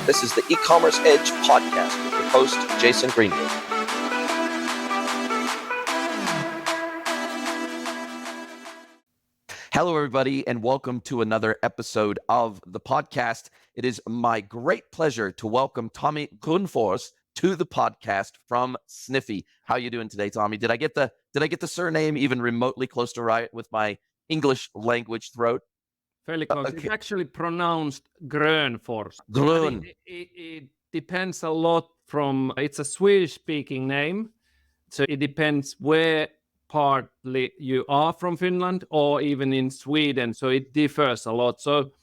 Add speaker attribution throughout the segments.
Speaker 1: This is the E-commerce Edge podcast with your host, Jason Greenwood. Hello, everybody, and welcome to another episode of the podcast. It is my great pleasure to welcome Tomi Grönfors to the podcast from Sniffie. How are you doing today, Tommy? Did I get the surname even remotely close to right with my English language throat?
Speaker 2: Fairly close.
Speaker 1: Okay.
Speaker 2: It's actually pronounced Grönfors.
Speaker 1: Grön.
Speaker 2: It depends a lot from, it's a Swedish-speaking name, so it depends where partly you are from Finland or even in Sweden, so it differs a lot. So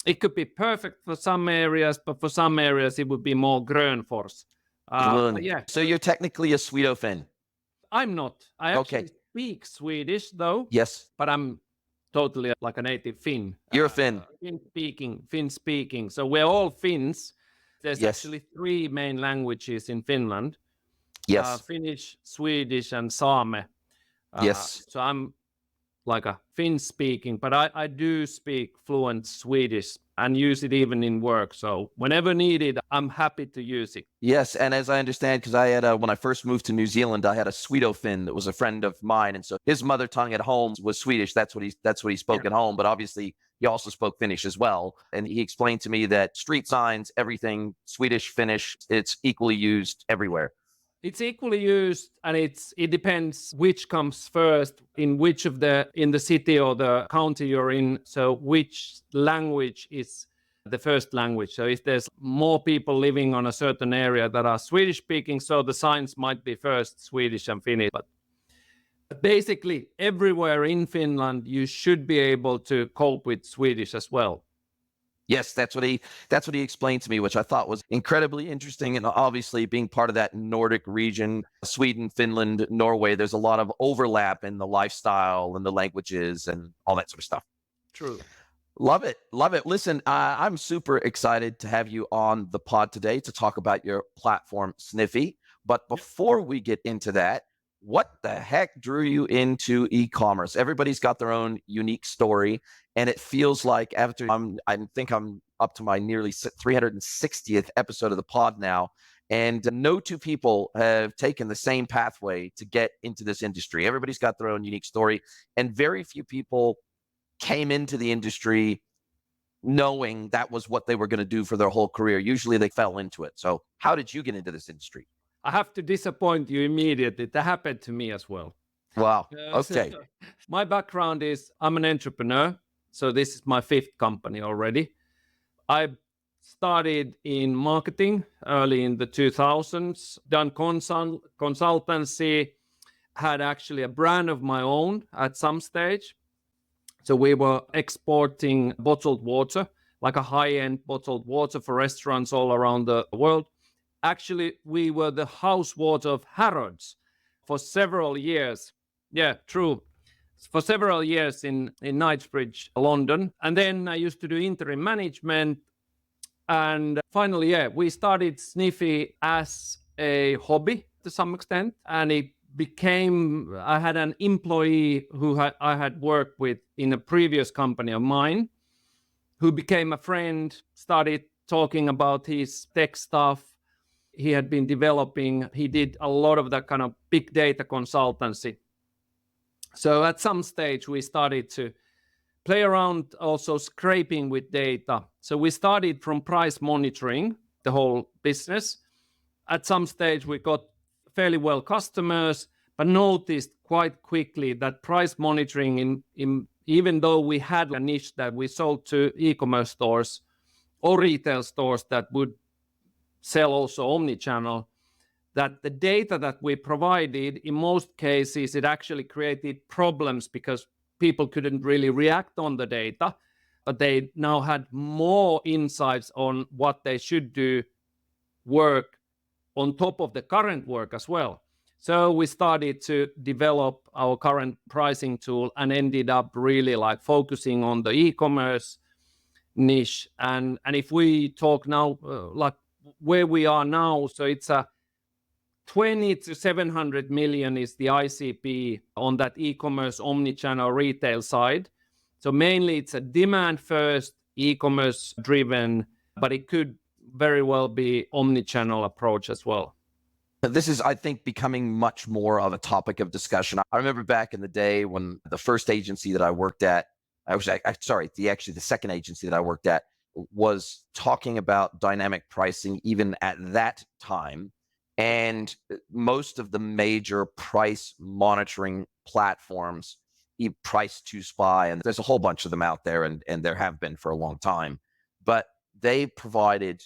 Speaker 2: it could be perfect for some areas, but for some areas it would be more Grönfors.
Speaker 1: Grön.
Speaker 2: Yeah.
Speaker 1: So you're technically a Swedofin.
Speaker 2: I'm not. I actually
Speaker 1: Okay.
Speaker 2: speak Swedish though,
Speaker 1: Yes.
Speaker 2: but I'm totally like a native Finn.
Speaker 1: You're a Finn.
Speaker 2: Finn speaking. So we're all Finns. There's
Speaker 1: Yes.
Speaker 2: actually three main languages in Finland.
Speaker 1: Yes.
Speaker 2: Finnish, Swedish, and Same.
Speaker 1: Yes.
Speaker 2: So I'm like a Finn speaking, but I do speak fluent Swedish and use it even in work. So whenever needed, I'm happy to use it.
Speaker 1: Yes, and as I understand, because I had when I first moved to New Zealand, I had a Swedofin that was a friend of mine, and so his mother tongue at home was Swedish. That's what he spoke at home, but obviously he also spoke Finnish as well. And he explained to me that street signs, everything, Swedish, Finnish, it's equally used everywhere.
Speaker 2: It's equally used, and it depends which comes first in which of in the city or the county you're in. So which language is the first language. So if there's more people living on a certain area that are Swedish speaking, so the signs might be first Swedish and Finnish. But basically everywhere in Finland, you should be able to cope with Swedish as well.
Speaker 1: Yes, that's what he explained to me, which I thought was incredibly interesting. And obviously being part of that Nordic region, Sweden, Finland, Norway, there's a lot of overlap in the lifestyle and the languages and all that sort of stuff.
Speaker 2: True.
Speaker 1: Love it. Love it. Listen, I'm super excited to have you on the pod today to talk about your platform, Sniffie. But before we get into that, what the heck drew you into e-commerce? Everybody's got their own unique story. And it feels like after I think I'm up to my nearly 360th episode of the pod now. And no two people have taken the same pathway to get into this industry. Everybody's got their own unique story. And very few people came into the industry knowing that was what they were going to do for their whole career. Usually they fell into it. So how did you get into this industry?
Speaker 2: I have to disappoint you immediately. That happened to me as well.
Speaker 1: Wow. Okay.
Speaker 2: So my background is I'm an entrepreneur. So this is my fifth company already. I started in marketing early in the 2000s, done consultancy, had actually a brand of my own at some stage. So we were exporting bottled water, like a high-end bottled water for restaurants all around the world. Actually, we were the house water of Harrods for several years. Yeah, true. For several years in Knightsbridge, London. And then I used to do interim management. And finally, we started Sniffie as a hobby to some extent. And it became, I had an employee who I had worked with in a previous company of mine, who became a friend, started talking about his tech stuff. He had been developing, he did a lot of that kind of big data consultancy. So at some stage, we started to play around also scraping with data. So we started from price monitoring, the whole business. At some stage, we got fairly well customers, but noticed quite quickly that price monitoring, even though we had a niche that we sold to e-commerce stores or retail stores that would sell also omni-channel, that the data that we provided, in most cases, it actually created problems because people couldn't really react on the data, but they now had more insights on what they should do work on top of the current work as well. So we started to develop our current pricing tool and ended up really like focusing on the e-commerce niche. And if we talk now, like where we are now, so it's a 20 to 700 million is the ICP on that e-commerce omni-channel retail side. So mainly it's a demand first e-commerce driven, but it could very well be omni-channel approach as well.
Speaker 1: This is, I think, becoming much more of a topic of discussion. I remember back in the day when the first agency that I worked at, the second agency that I worked at was talking about dynamic pricing even at that time. And most of the major price monitoring platforms, Price to Spy, and there's a whole bunch of them out there, and there have been for a long time, but they provided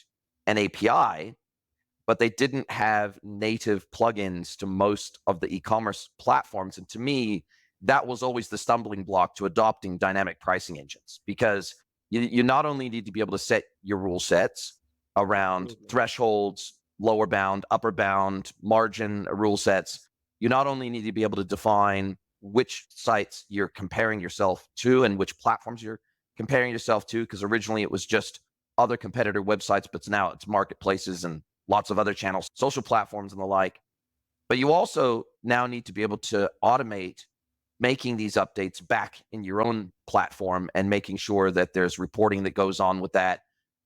Speaker 1: an API, but they didn't have native plugins to most of the e-commerce platforms. And to me, that was always the stumbling block to adopting dynamic pricing engines, because you not only need to be able to set your rule sets around thresholds, lower bound, upper bound, margin rule sets. You not only need to be able to define which sites you're comparing yourself to and which platforms you're comparing yourself to, because originally it was just other competitor websites, but now it's marketplaces and lots of other channels, social platforms and the like. But you also now need to be able to automate making these updates back in your own platform and making sure that there's reporting that goes on with that,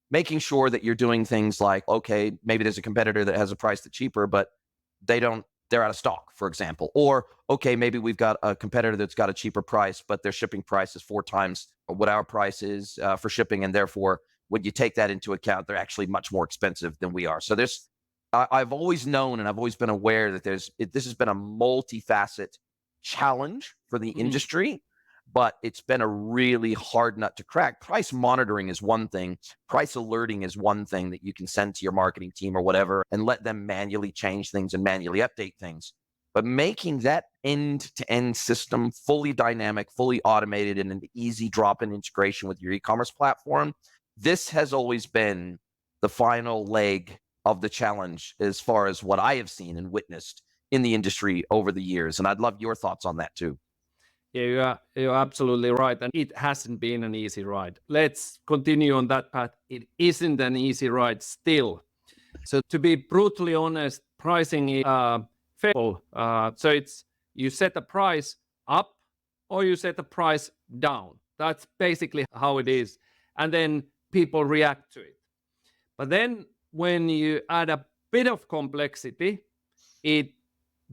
Speaker 1: making sure that you're doing things like, okay, maybe there's a competitor that has a price that's cheaper, but they're out of stock, for example. Or, okay, maybe we've got a competitor that's got a cheaper price, but their shipping price is 4 times what our price is for shipping. And therefore, when you take that into account, they're actually much more expensive than we are. So I've always known and I've always been aware that this has been a multifaceted challenge for the industry, but it's been a really hard nut to crack. Price monitoring is one thing. Price alerting is one thing that you can send to your marketing team or whatever and let them manually change things and manually update things. But making that end-to-end system fully dynamic, fully automated, and an easy drop-in integration with your e-commerce platform, this has always been the final leg of the challenge as far as what I have seen and witnessed in the industry over the years. And I'd love your thoughts on that too.
Speaker 2: Yeah, you're absolutely right. And it hasn't been an easy ride. Let's continue on that path. It isn't an easy ride still. So to be brutally honest, pricing is faithful. So it's you set a price up or you set a price down. That's basically how it is. And then people react to it. But then when you add a bit of complexity, it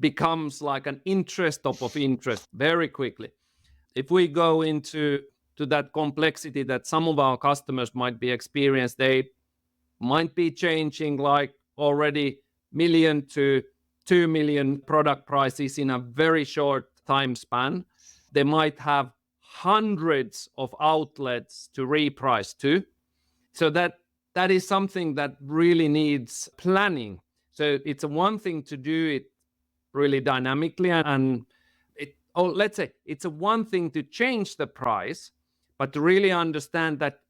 Speaker 2: becomes like an interest top of interest very quickly. If we go into that complexity that some of our customers might be experienced, they might be changing like already million to 2 million product prices in a very short time span. They might have hundreds of outlets to reprice to. So that is something that really needs planning. So it's a one thing to do it really dynamically, and let's say it's a one thing to change the price, but to really understand that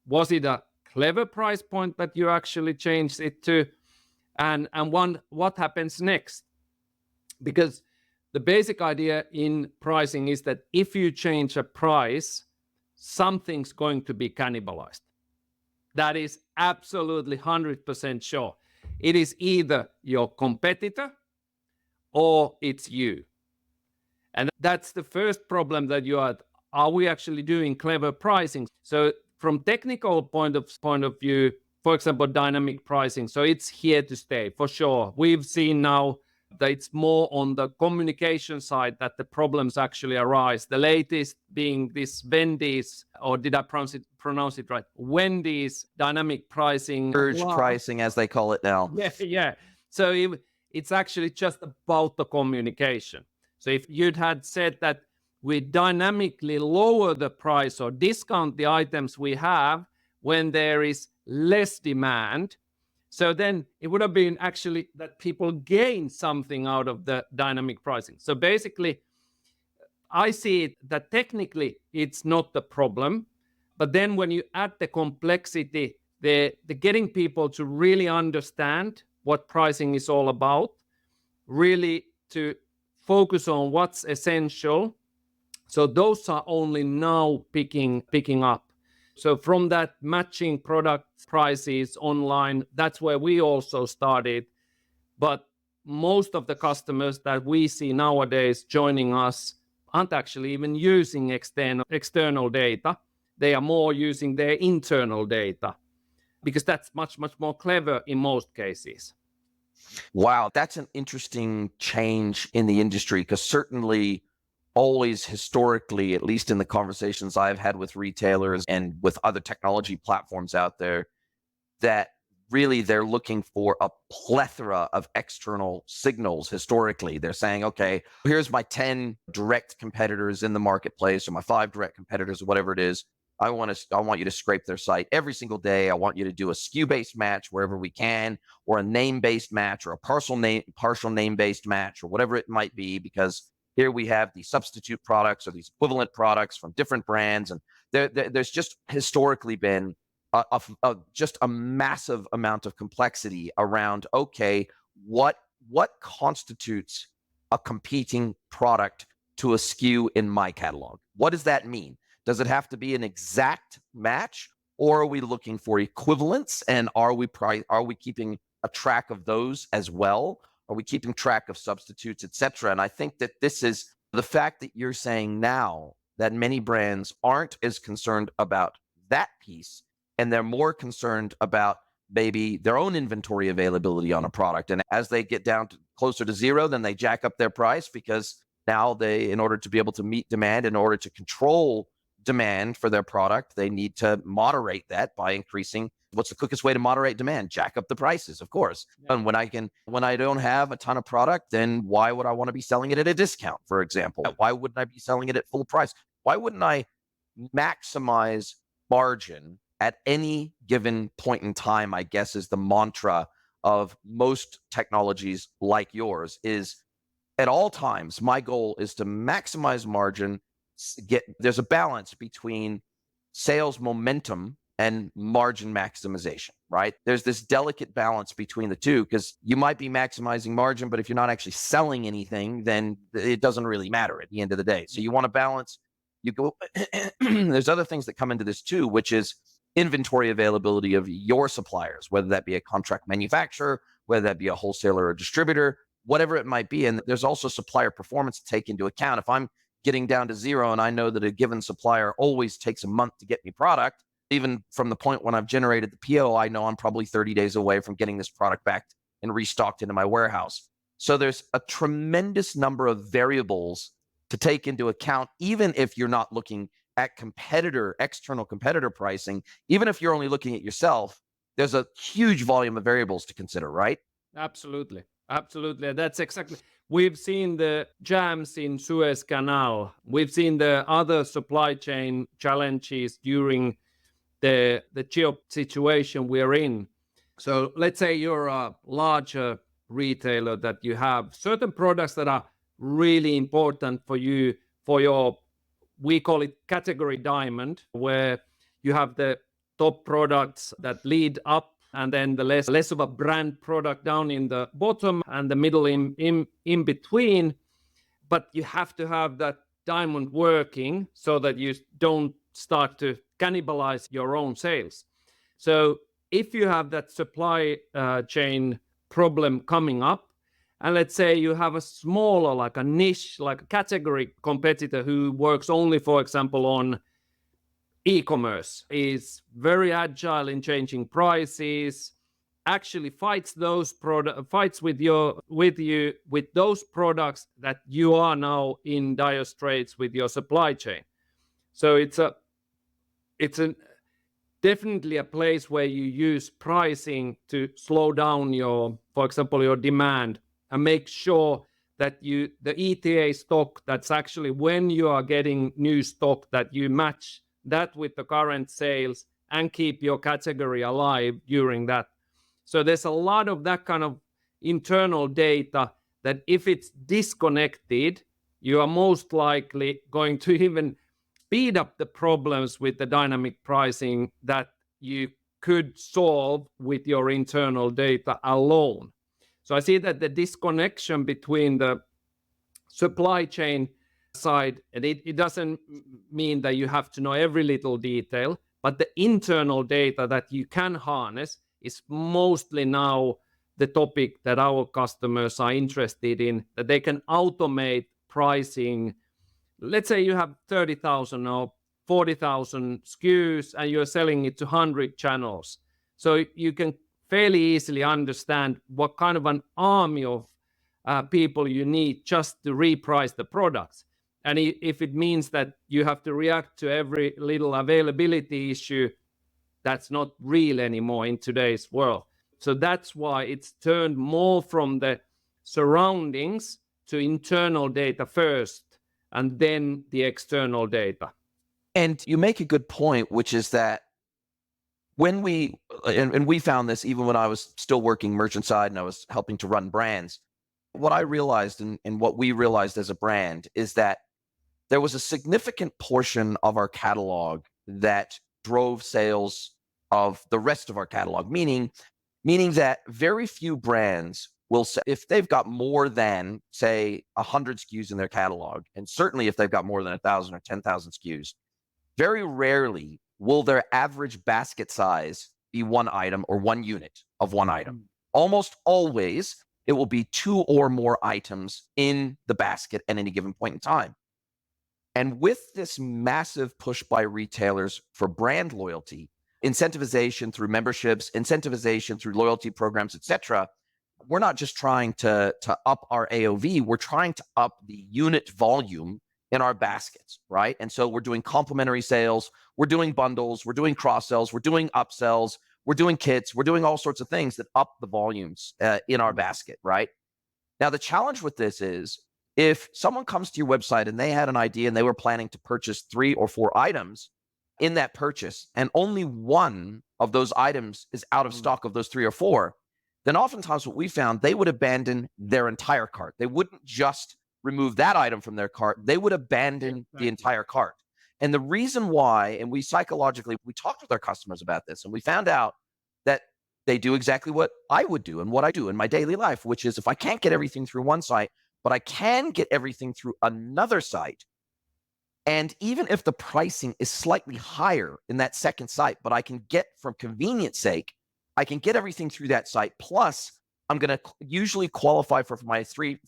Speaker 2: was it a clever price point that you actually changed it to, and what happens next? Because the basic idea in pricing is that if you change a price, something's going to be cannibalized. That is absolutely 100% sure. It is either your competitor or it's you. And that's the first problem that you are we actually doing clever pricing? So from technical point of view, for example, dynamic pricing, so it's here to stay for sure. We've seen now that it's more on the communication side that the problems actually arise. The latest being this Wendy's, or did I pronounce it right? Wendy's dynamic pricing.
Speaker 1: Surge pricing, as they call it now.
Speaker 2: Yeah. So it's actually just about the communication. So if you'd had said that we dynamically lower the price or discount the items we have when there is less demand, so then it would have been actually that people gain something out of the dynamic pricing. So basically, I see it that technically it's not the problem, but then when you add the complexity, the getting people to really understand what pricing is all about, really to focus on what's essential. So those are only now picking up. So from that matching product prices online, that's where we also started. But most of the customers that we see nowadays joining us aren't actually even using external data. They are more using their internal data. because that's much more clever in most cases.
Speaker 1: Wow, that's an interesting change in the industry, because certainly always historically, at least in the conversations I've had with retailers and with other technology platforms out there, that really they're looking for a plethora of external signals. Historically, they're saying, okay, here's my 10 direct competitors in the marketplace, or my 5 direct competitors, or whatever it is. I want you to scrape their site every single day. I want you to do a SKU-based match wherever we can, or a name-based match, or a partial name-based match, or whatever it might be, because here we have these substitute products or these equivalent products from different brands. And there's just historically been just a massive amount of complexity around, okay, what constitutes a competing product to a SKU in my catalog? What does that mean? Does it have to be an exact match, or are we looking for equivalence? And are we keeping a track of those as well? Are we keeping track of substitutes, etc.? And I think that this is the fact that you're saying now that many brands aren't as concerned about that piece, and they're more concerned about maybe their own inventory availability on a product. And as they get down to closer to zero, then they jack up their price, because now in order to be able to meet demand, in order to control demand for their product, they need to moderate that by increasing. What's the quickest way to moderate demand? Jack up the prices, of course. Yeah. And when I don't have a ton of product, then why would I want to be selling it at a discount, for example? Why wouldn't I be selling it at full price? Why wouldn't I maximize margin at any given point in time? I guess is the mantra of most technologies like yours. Is at all times, my goal is to maximize margin. There's a balance between sales momentum and margin maximization, right? There's this delicate balance between the two, because you might be maximizing margin, but if you're not actually selling anything, then it doesn't really matter at the end of the day. So you want to balance. You go. There's other things that come into this too, which is inventory availability of your suppliers, whether that be a contract manufacturer, whether that be a wholesaler or distributor, whatever it might be. And there's also supplier performance to take into account. If I'm getting down to zero and I know that a given supplier always takes a month to get me product, even from the point when I've generated the PO, I know I'm probably 30 days away from getting this product back and restocked into my warehouse. So there's a tremendous number of variables to take into account, even if you're not looking at external competitor pricing. Even if you're only looking at yourself, there's a huge volume of variables to consider, right?
Speaker 2: Absolutely. That's exactly. We've seen the jams in Suez Canal. We've seen the other supply chain challenges during the geo situation we're in. So let's say you're a larger retailer, that you have certain products that are really important for you, for your, we call it category diamond, where you have the top products that lead up, and then the less of a brand product down in the bottom, and the middle in between. But you have to have that diamond working so that you don't start to cannibalize your own sales. So if you have that supply chain problem coming up, and let's say you have a smaller, like a niche, like a category competitor who works only, for example, on e-commerce, is very agile in changing prices, actually fights with you with those products that you are now in dire straits with your supply chain. So it's definitely a place where you use pricing to slow down for example, your demand, and make sure that the ETA stock, that's actually when you are getting new stock, that you match that with the current sales and keep your category alive during that. So there's a lot of that kind of internal data that if it's disconnected, you are most likely going to even speed up the problems with the dynamic pricing that you could solve with your internal data alone. So I see that the disconnection between the supply chain side, and it doesn't mean that you have to know every little detail, but the internal data that you can harness is mostly now the topic that our customers are interested in, that they can automate pricing. Let's say you have 30,000 or 40,000 SKUs and you're selling it to 100 channels. So you can fairly easily understand what kind of an army of people you need just to reprice the products. And if it means that you have to react to every little availability issue, that's not real anymore in today's world. So that's why it's turned more from the surroundings to internal data first, and then the external data.
Speaker 1: And you make a good point, which is that when and we found this even when I was still working merchant side and I was helping to run brands, what I realized and what we realized as a brand is that there was a significant portion of our catalog that drove sales of the rest of our catalog, meaning that very few brands will say, if they've got more than, say, 100 SKUs in their catalog, and certainly if they've got more than 1,000 or 10,000 SKUs, very rarely will their average basket size be one item or one unit of one item. Almost always, it will be two or more items in the basket at any given point in time. And with this massive push by retailers for brand loyalty, incentivization through memberships, incentivization through loyalty programs, etc., we're not just trying to up our AOV, we're trying to up the unit volume in our baskets, right? And so we're doing complementary sales, we're doing bundles, we're doing cross-sells, we're doing upsells, we're doing kits, we're doing all sorts of things that up the volumes in our basket, right? Now, the challenge with this is if someone comes to your website and they had an idea and they were planning to purchase 3 or 4 items in that purchase, and only one of those items is out of stock of those 3 or 4, then oftentimes what we found, they would abandon their entire cart. They wouldn't just remove that item from their cart, they would abandon the entire cart. And the reason why, and we psychologically, we talked with our customers about this, and we found out that they do exactly what I would do and what I do in my daily life, which is if I can't get everything through one site, but I can get everything through another site, and even if the pricing is slightly higher in that second site, but I can get, from convenience sake, I can get everything through that site. Plus, I'm going to usually qualify for my free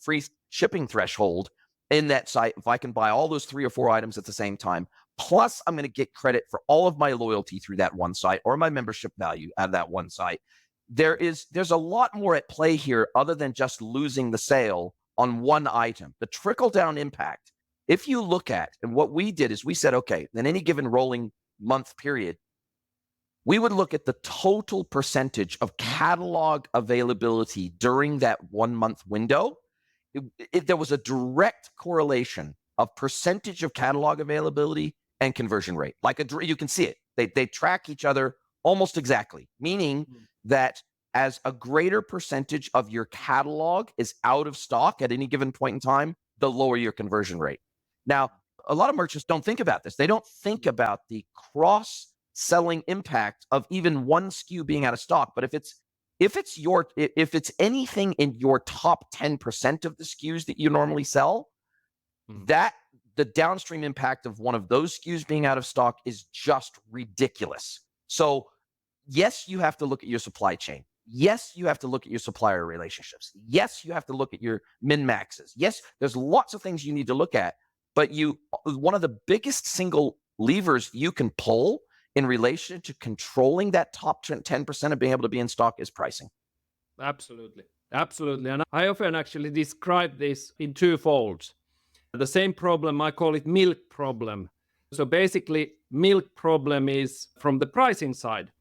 Speaker 1: shipping threshold in that site if I can buy all those 3 or 4 items at the same time. Plus, I'm going to get credit for all of my loyalty through that one site or my membership value out of that one site. There's a lot more at play here other than just losing the sale on one item. The trickle-down impact, if you look at, and what we did is we said, okay, in any given rolling month period, we would look at the total percentage of catalog availability during that 1 month window. There was a direct correlation of percentage of catalog availability and conversion rate. You can see it. They track each other almost exactly, meaning that as a greater percentage of your catalog is out of stock at any given point in time, the lower your conversion rate. Now, a lot of merchants don't think about this. They don't think about the cross-selling impact of even one SKU being out of stock. But if it's anything in your top 10% of the SKUs that you normally sell, that the downstream impact of one of those SKUs being out of stock is just ridiculous. So yes, you have to look at your supply chain. Yes, you have to look at your supplier relationships. Yes, you have to look at your min-maxes. Yes, there's lots of things you need to look at, but one of the biggest single levers you can pull in relation to controlling that top 10% of being able to be in stock is pricing.
Speaker 2: Absolutely. And I often actually describe this in 2 folds. The same problem, I call it milk problem. So basically, milk problem is from the pricing side.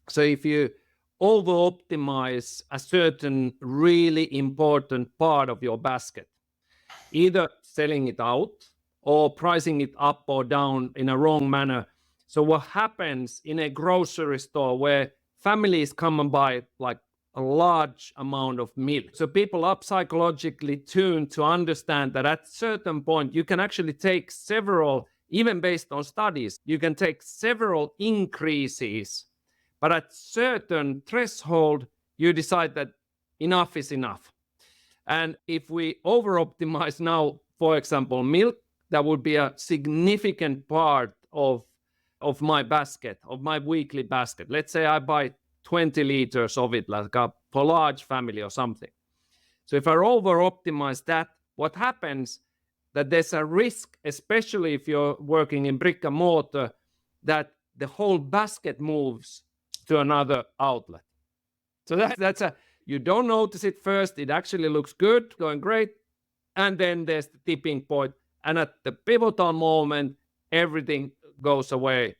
Speaker 2: So if you over-optimize a certain really important part of your basket, either selling it out or pricing it up or down in a wrong manner. So what happens in a grocery store where families come and buy like a large amount of milk. So people are psychologically tuned to understand that at a certain point, you can actually take several, even based on studies, you can take several increases, but at certain threshold, you decide that enough is enough. And if we over-optimize now, for example, milk, that would be a significant part of my basket, of my weekly basket. Let's say I buy 20 liters of it, like for a large family or something. So if I over-optimize that, what happens that there's a risk, especially if you're working in brick and mortar, that the whole basket moves switch to another outlet. So you don't notice it first. It actually looks good, going great. And then there's the tipping point. And at the pivotal moment, everything goes away.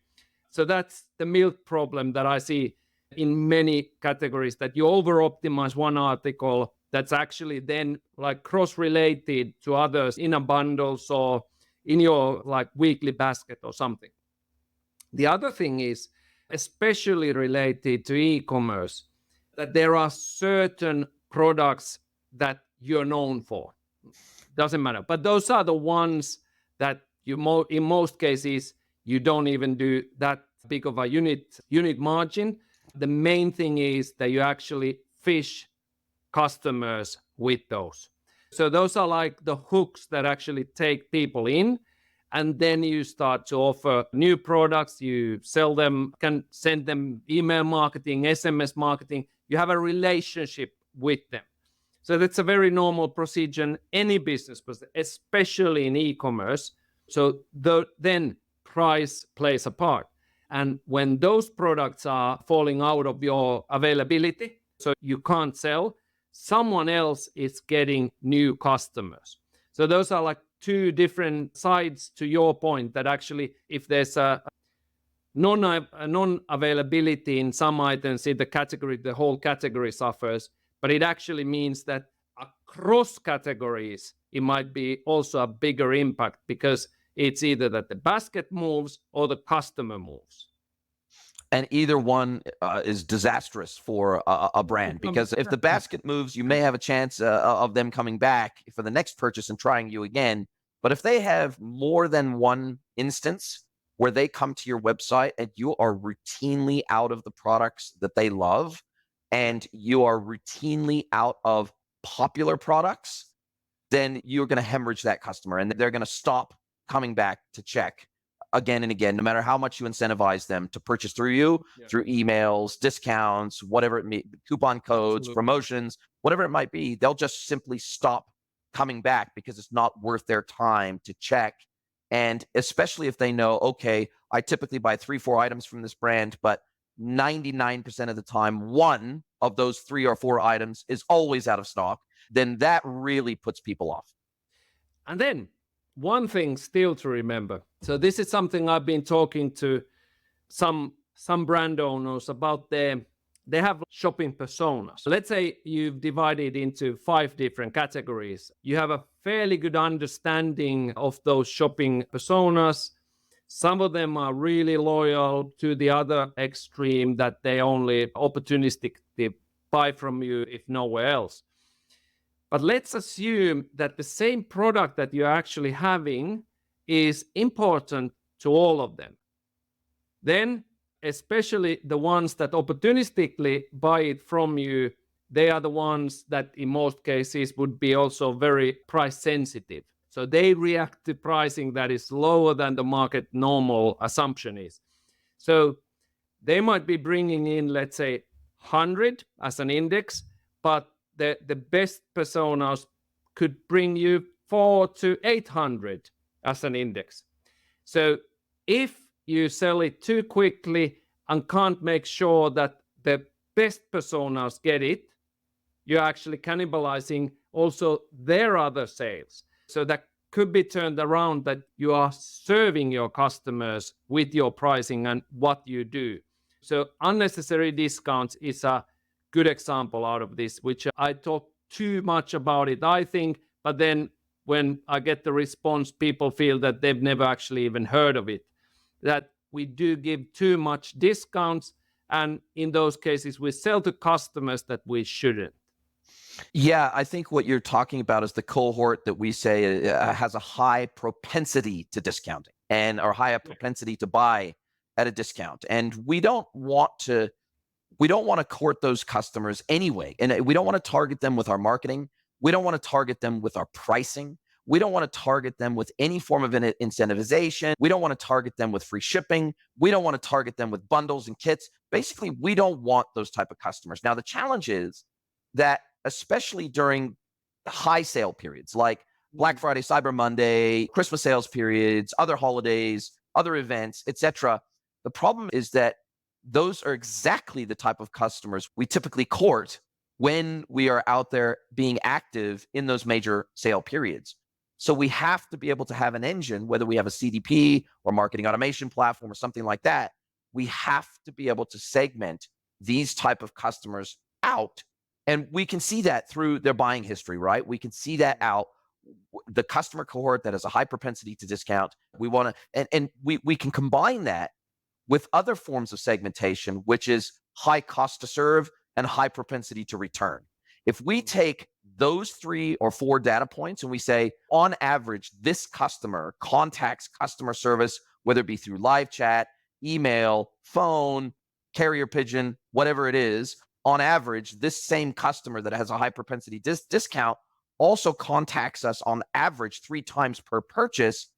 Speaker 2: So that's the milk problem that I see in many categories, that you over-optimize one article that's actually then like cross-related to others in a bundles or in your like weekly basket or something. The other thing is, especially related to e-commerce, that there are certain products that you're known for. Doesn't matter. But those are the ones that you in most cases, you don't even do that big of a unit margin. The main thing is that you actually fish customers with those. So those are like the hooks that actually take people in. And then you start to offer new products, you sell them, can send them email marketing, SMS marketing. You have a relationship with them. So that's a very normal procedure in any business, especially in e-commerce. So then price plays a part. And when those products are falling out of your availability, so you can't sell, someone else is getting new customers. So those are like two different sides to your point, that actually if there's a non-availability in some items in the category, the whole category suffers. But it actually means that across categories, it might be also a bigger impact, because it's either that the basket moves or the customer moves.
Speaker 1: And either one is disastrous for a brand, because if the basket moves, you may have a chance of them coming back for the next purchase and trying you again. But if they have more than one instance where they come to your website and you are routinely out of the products that they love, and you are routinely out of popular products, then you're going to hemorrhage that customer, and they're going to stop coming back to check again and again, no matter how much you incentivize them to purchase through you, through emails, discounts, whatever it may be, coupon codes, promotions, whatever it might be. They'll just simply stop coming back because it's not worth their time to check. And especially if they know, okay, I typically buy 3-4 items from this brand, but 99% of the time, one of those 3 or 4 items is always out of stock, then that really puts people off.
Speaker 2: And then one thing still to remember. So this is something I've been talking to some brand owners about. They have shopping personas. Let's say you've divided into 5 different categories. You have a fairly good understanding of those shopping personas. Some of them are really loyal to the other extreme, that they only opportunistically buy from you if nowhere else. But let's assume that the same product that you're actually having is important to all of them. Then, especially the ones that opportunistically buy it from you, they are the ones that in most cases would be also very price sensitive. So they react to pricing that is lower than the market normal assumption is. So they might be bringing in, let's say, 100 as an index, but the best personas could bring you 400 to 800 as an index. So if you sell it too quickly and can't make sure that the best personas get it, you're actually cannibalizing also their other sales. So that could be turned around, that you are serving your customers with your pricing and what you do. So unnecessary discounts is a good example out of this, which I talk too much about it, I think, but then when I get the response, people feel that they've never actually even heard of it, that we do give too much discounts, and in those cases we sell to customers that we shouldn't.
Speaker 1: Yeah, I think what you're talking about is the cohort that we say has a high propensity to discounting and or high propensity to buy at a discount, and we don't want to court those customers anyway. And we don't want to target them with our marketing. We don't want to target them with our pricing. We don't want to target them with any form of incentivization. We don't want to target them with free shipping. We don't want to target them with bundles and kits. Basically, we don't want those type of customers. Now, the challenge is that especially during high sale periods like Black Friday, Cyber Monday, Christmas sales periods, other holidays, other events, etc., the problem is that those are exactly the type of customers we typically court when we are out there being active in those major sale periods. So we have to be able to have an engine, whether we have a CDP or marketing automation platform or something like that. We have to be able to segment these type of customers out. And we can see that through their buying history, right? We can see that out. The customer cohort that has a high propensity to discount, we want to, and we can combine that with other forms of segmentation, which is high cost to serve and high propensity to return. If we take those 3 or 4 data points and we say, on average, this customer contacts customer service, whether it be through live chat, email, phone, carrier pigeon, whatever it is, on average, this same customer that has a high propensity discount also contacts us on average 3 times per purchase,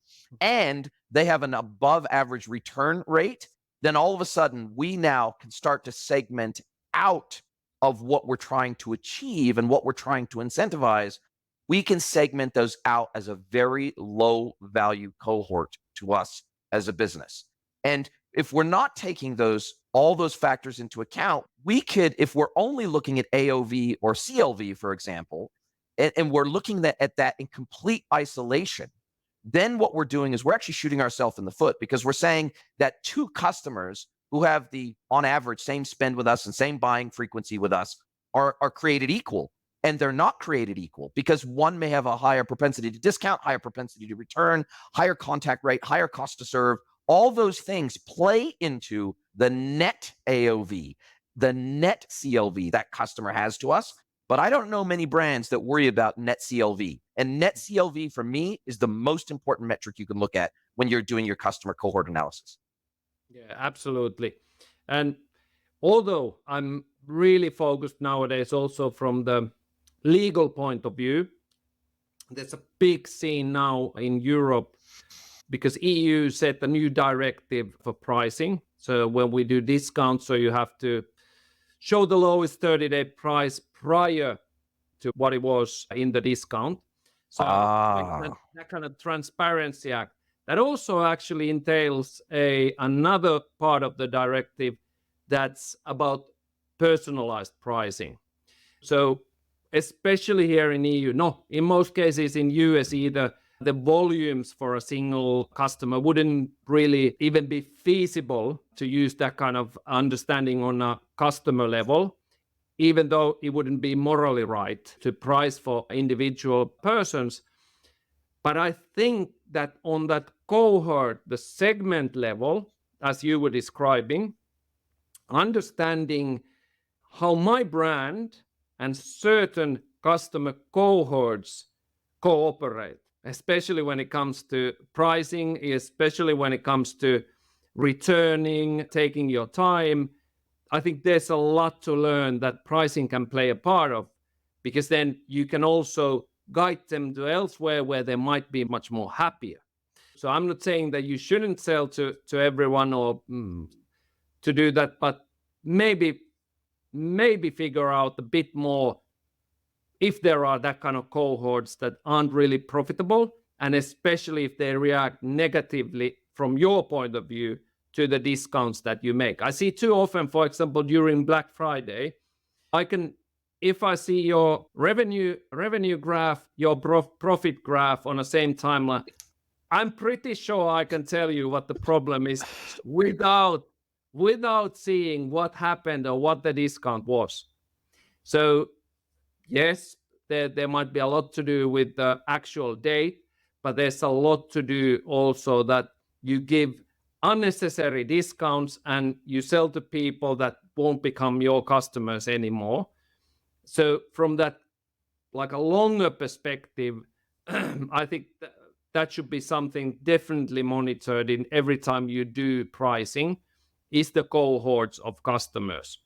Speaker 1: and they have an above average return rate, then all of a sudden we now can start to segment out of what we're trying to achieve and what we're trying to incentivize. We can segment those out as a very low value cohort to us as a business. And if we're not taking all those factors into account, we could, if we're only looking at AOV or CLV, for example, and we're looking at that in complete isolation, then what we're doing is we're actually shooting ourselves in the foot, because we're saying that 2 customers who have the, on average, same spend with us and same buying frequency with us are created equal. And they're not created equal, because one may have a higher propensity to discount, higher propensity to return, higher contact rate, higher cost to serve. All those things play into the net AOV, the net CLV that customer has to us. But I don't know many brands that worry about net CLV. And net CLV for me is the most important metric you can look at when you're doing your customer cohort analysis.
Speaker 2: Yeah, absolutely. And although I'm really focused nowadays also from the legal point of view, there's a big scene now in Europe because EU set a new directive for pricing. So when we do discounts, so you have to show the lowest 30-day price prior to what it was in the discount. So that kind of transparency act, that also actually entails another part of the directive that's about personalized pricing. So especially here in EU, no, in most cases in US either, the volumes for a single customer wouldn't really even be feasible to use that kind of understanding on a customer level, even though it wouldn't be morally right to price for individual persons. But I think that on that cohort, the segment level, as you were describing, understanding how my brand and certain customer cohorts cooperate, especially when it comes to pricing, especially when it comes to returning, taking your time. I think there's a lot to learn that pricing can play a part of, because then you can also guide them to elsewhere where they might be much more happier. So I'm not saying that you shouldn't sell to everyone or to do that, but maybe figure out a bit more if there are that kind of cohorts that aren't really profitable, and especially if they react negatively from your point of view to the discounts that you make. I see too often, for example, during Black Friday, if I see your revenue graph, your profit graph on the same timeline, I'm pretty sure I can tell you what the problem is without seeing what happened or what the discount was. So yes, there might be a lot to do with the actual date, but there's a lot to do also that you give unnecessary discounts and you sell to people that won't become your customers anymore. So from that, like a longer perspective, I think that should be something definitely monitored in every time you do pricing, is the cohorts of customers.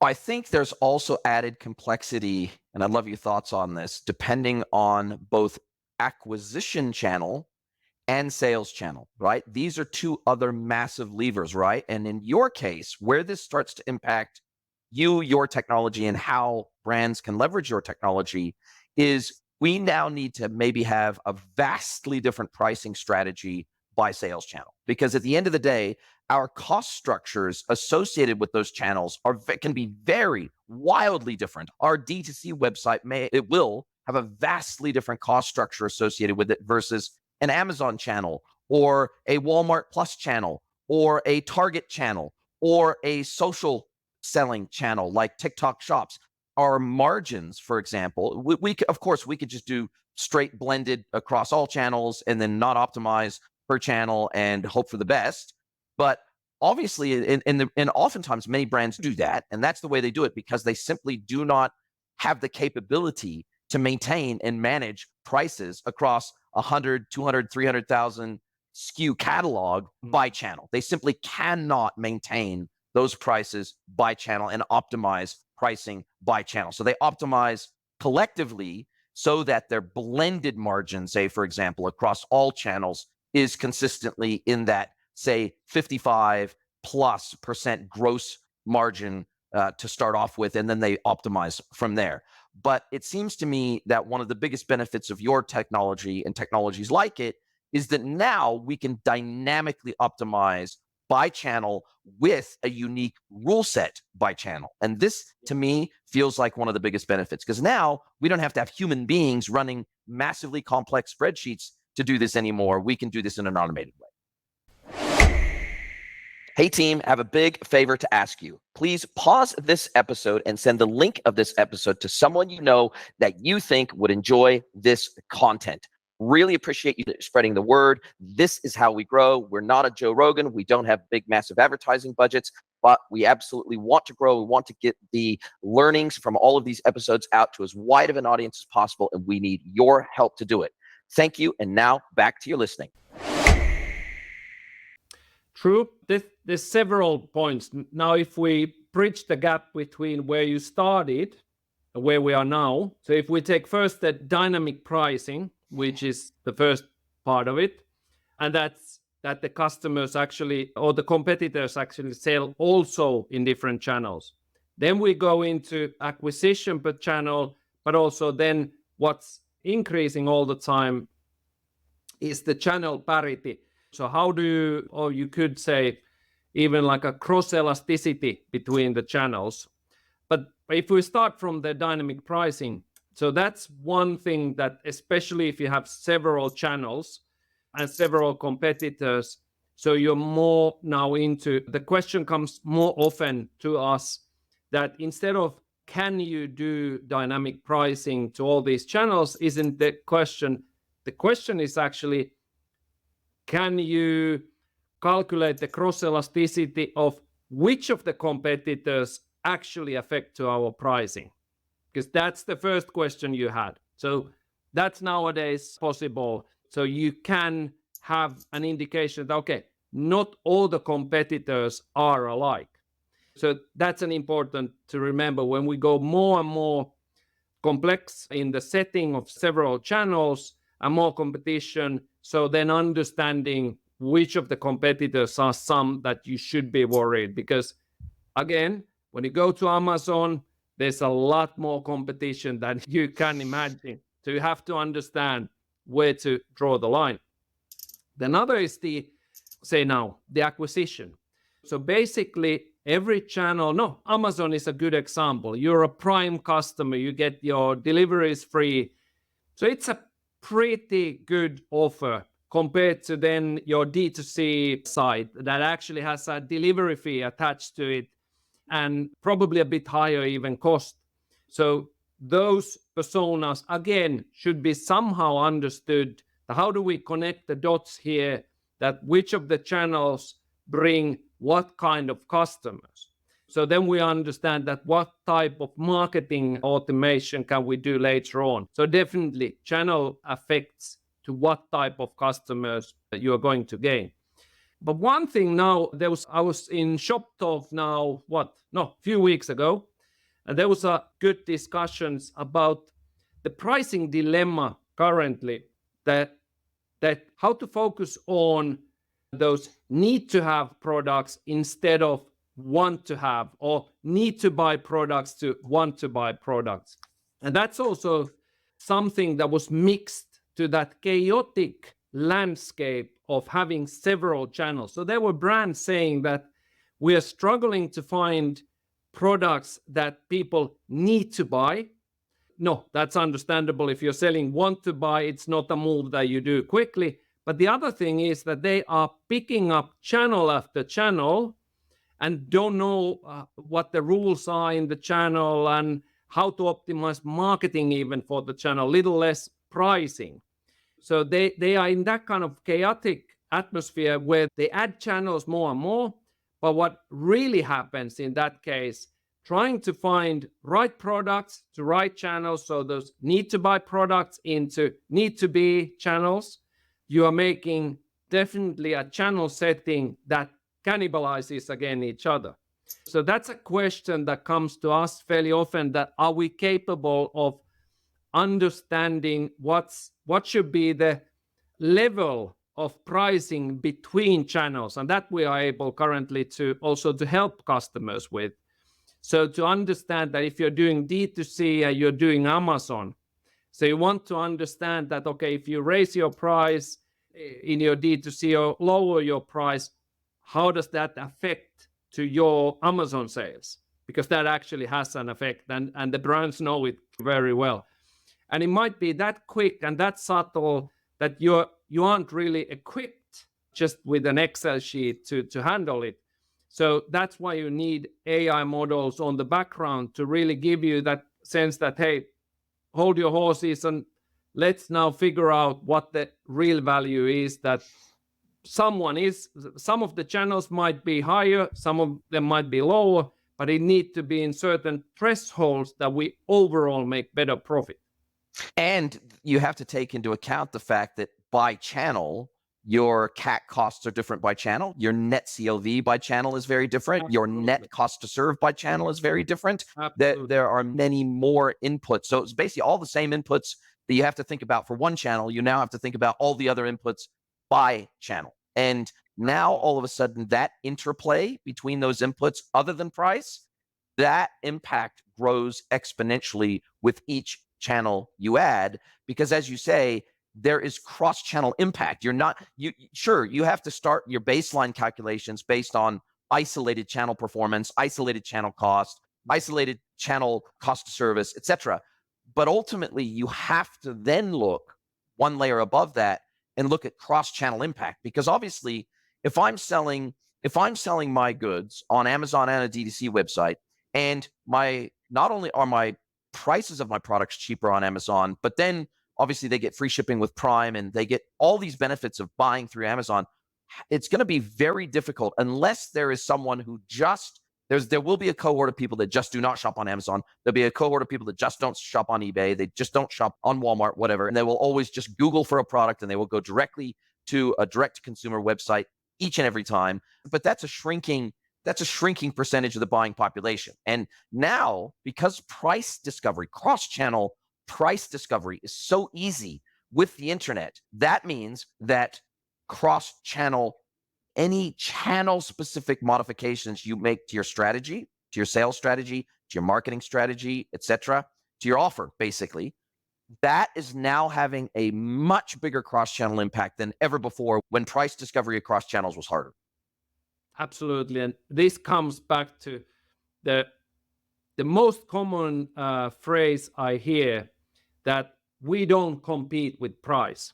Speaker 1: I think there's also added complexity, and I'd love your thoughts on this, depending on both acquisition channel and sales channel, right? These are 2 other massive levers, right? And in your case, where this starts to impact you, your technology, and how brands can leverage your technology is we now need to maybe have a vastly different pricing strategy by sales channel. Because at the end of the day, our cost structures associated with those channels can be very wildly different. Our D2C website will have a vastly different cost structure associated with it versus an Amazon channel or a Walmart Plus channel or a Target channel or a social selling channel like TikTok Shops. Our margins, for example, of course, we could just do straight blended across all channels and then not optimize per channel and hope for the best. But obviously, and oftentimes many brands do that, and that's the way they do it because they simply do not have the capability to maintain and manage prices across 100, 200, 300,000 SKU catalog by channel. They simply cannot maintain those prices by channel and optimize pricing by channel. So they optimize collectively so that their blended margin, say, for example, across all channels is consistently in that, say, 55 plus % gross margin to start off with, and then they optimize from there. But it seems to me that one of the biggest benefits of your technology and technologies like it is that now we can dynamically optimize by channel with a unique rule set by channel. And this, to me, feels like one of the biggest benefits because now we don't have to have human beings running massively complex spreadsheets to do this anymore. We can do this in an automated way. Hey team, I have a big favor to ask you. Please pause this episode and send the link of this episode to someone you know that you think would enjoy this content. Really appreciate you spreading the word. This is how we grow. We're not a Joe Rogan. We don't have big, massive advertising budgets, but we absolutely want to grow. We want to get the learnings from all of these episodes out to as wide of an audience as possible, and we need your help to do it. Thank you, and now back to your listening.
Speaker 2: True. There's several points. Now, if we bridge the gap between where you started and where we are now, so if we take first the dynamic pricing, which is the first part of it, and that's that the customers actually, or the competitors actually sell also in different channels. Then we go into acquisition per channel, but also then what's increasing all the time is the channel parity. So how do you, or you could say even like a cross elasticity between the channels. But if we start from the dynamic pricing, so that's one thing that, especially if you have several channels and several competitors, so you're more now into, the question comes more often to us that instead of can you do dynamic pricing to all these channels, isn't the question. The question is actually, can you calculate the cross elasticity of which of the competitors actually affect to our pricing? Because that's the first question you had. So that's nowadays possible. So you can have an indication that, okay, not all the competitors are alike. So that's an important to remember when we go more and more complex in the setting of several channels and more competition. So then understanding which of the competitors are some that you should be worried. Because again, when you go to Amazon, there's a lot more competition than you can imagine. So you have to understand where to draw the line. Another is the acquisition. So basically every channel, Amazon is a good example. You're a Prime customer, you get your deliveries free. So it's a pretty good offer compared to then your D2C site that actually has a delivery fee attached to it and probably a bit higher even cost. So those personas, again, should be somehow understood. How do we connect the dots here that which of the channels bring what kind of customers? So then we understand that what type of marketing automation can we do later on. So definitely channel affects to what type of customers that you are going to gain. But one thing now, I was in Shop Talk a few weeks ago, and there was a good discussions about the pricing dilemma currently, that how to focus on those need to have products instead of want to have, or need to buy products to want to buy products. And that's also something that was mixed to that chaotic landscape of having several channels. So there were brands saying that we are struggling to find products that people need to buy. No, that's understandable. If you're selling want to buy, it's not a move that you do quickly. But the other thing is that they are picking up channel after channel and don't know what the rules are in the channel and how to optimize marketing even for the channel, little less pricing. So they are in that kind of chaotic atmosphere where they add channels more and more. But what really happens in that case, trying to find right products to right channels, so those need to buy products into need to be channels, you are making definitely a channel setting that cannibalizes again each other. So that's a question that comes to us fairly often, that are we capable of understanding what should be the level of pricing between channels, and that we are able currently to also to help customers with. So to understand that if you're doing D2C and you're doing Amazon, so you want to understand that, okay, if you raise your price in your D2C or lower your price, how does that affect to your Amazon sales? Because that actually has an effect, and the brands know it very well. And it might be that quick and that subtle that you aren't really equipped just with an Excel sheet to handle it. So that's why you need AI models on the background to really give you that sense that, hey, hold your horses and let's now figure out what the real value is. That some of the channels might be higher, some of them might be lower, but it needs to be in certain thresholds that we overall make better profit.
Speaker 1: And you have to take into account the fact that by channel, your CAC costs are different by channel. Your net CLV by channel is very different.
Speaker 2: Absolutely.
Speaker 1: Your net cost to serve by channel is very different.
Speaker 2: Absolutely.
Speaker 1: There are many more inputs. So it's basically all the same inputs that you have to think about for one channel. You now have to think about all the other inputs by channel. And now all of a sudden that interplay between those inputs, other than price, that impact grows exponentially with each channel you add, because as you say, there is cross-channel impact. You have to start your baseline calculations based on isolated channel performance, isolated channel cost, isolated channel cost of service, etc. But ultimately, you have to then look one layer above that and look at cross-channel impact, because obviously, if I'm selling my goods on Amazon and a D2C website, and not only are my prices of my products cheaper on Amazon, but then obviously they get free shipping with Prime and they get all these benefits of buying through Amazon, it's going to be very difficult unless there is someone who there will be a cohort of people that just do not shop on Amazon. There'll be a cohort of people that just don't shop on eBay. They just don't shop on Walmart, whatever. And they will always just Google for a product and they will go directly to a direct-to-consumer website each and every time. But that's a shrinking percentage of the buying population. And now, because price discovery, cross-channel price discovery is so easy with the internet, that means that cross-channel, any channel-specific modifications you make to your strategy, to your sales strategy, to your marketing strategy, etc., to your offer, basically, that is now having a much bigger cross-channel impact than ever before when price discovery across channels was harder.
Speaker 2: Absolutely. And this comes back to the most common phrase I hear, that we don't compete with price.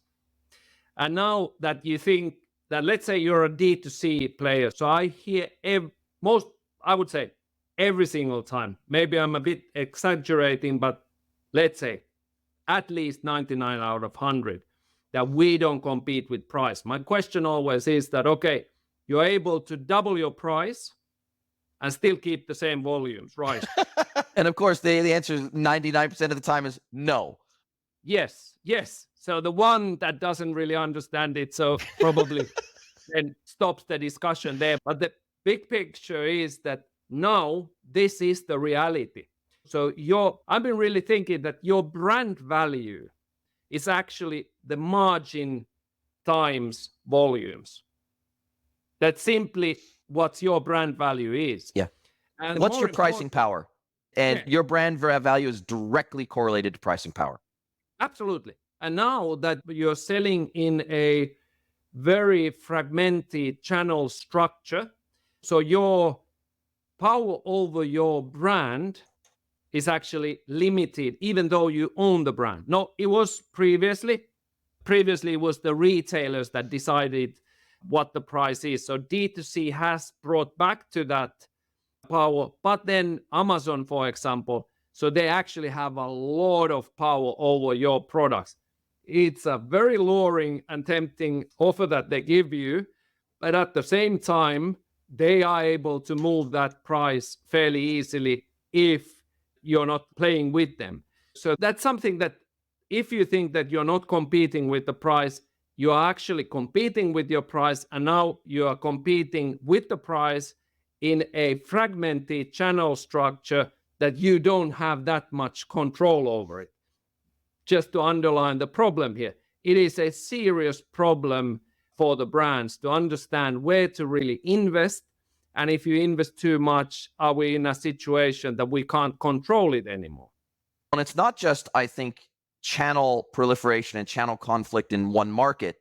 Speaker 2: And now that you think that, let's say you're a D2C player, so I hear I would say every single time, maybe I'm a bit exaggerating, but let's say at least 99 out of 100, that we don't compete with price. My question always is that, okay, you're able to double your price and still keep the same volumes, right?
Speaker 1: And of course, the answer 99% of the time is no.
Speaker 2: Yes. So the one that doesn't really understand it, so probably then stops the discussion there. But the big picture is that now this is the reality. So I've been really thinking that your brand value is actually the margin times volumes. That's simply what your brand value is.
Speaker 1: Yeah.
Speaker 2: And
Speaker 1: what's your pricing power? And your brand value is directly correlated to pricing power.
Speaker 2: Absolutely. And now that you're selling in a very fragmented channel structure, so your power over your brand is actually limited, even though you own the brand. No, it was previously. Previously, it was the retailers that decided what the price is. So D2C has brought back to that power. But then Amazon, for example, so they actually have a lot of power over your products. It's a very luring and tempting offer that they give you. But at the same time, they are able to move that price fairly easily if you're not playing with them. So that's something that if you think that you're not competing with the price, you are actually competing with your price, and now you are competing with the price in a fragmented channel structure that you don't have that much control over it. Just to underline the problem here, it is a serious problem for the brands to understand where to really invest. And if you invest too much, are we in a situation that we can't control it anymore?
Speaker 1: And it's not just, I think, channel proliferation and channel conflict in one market,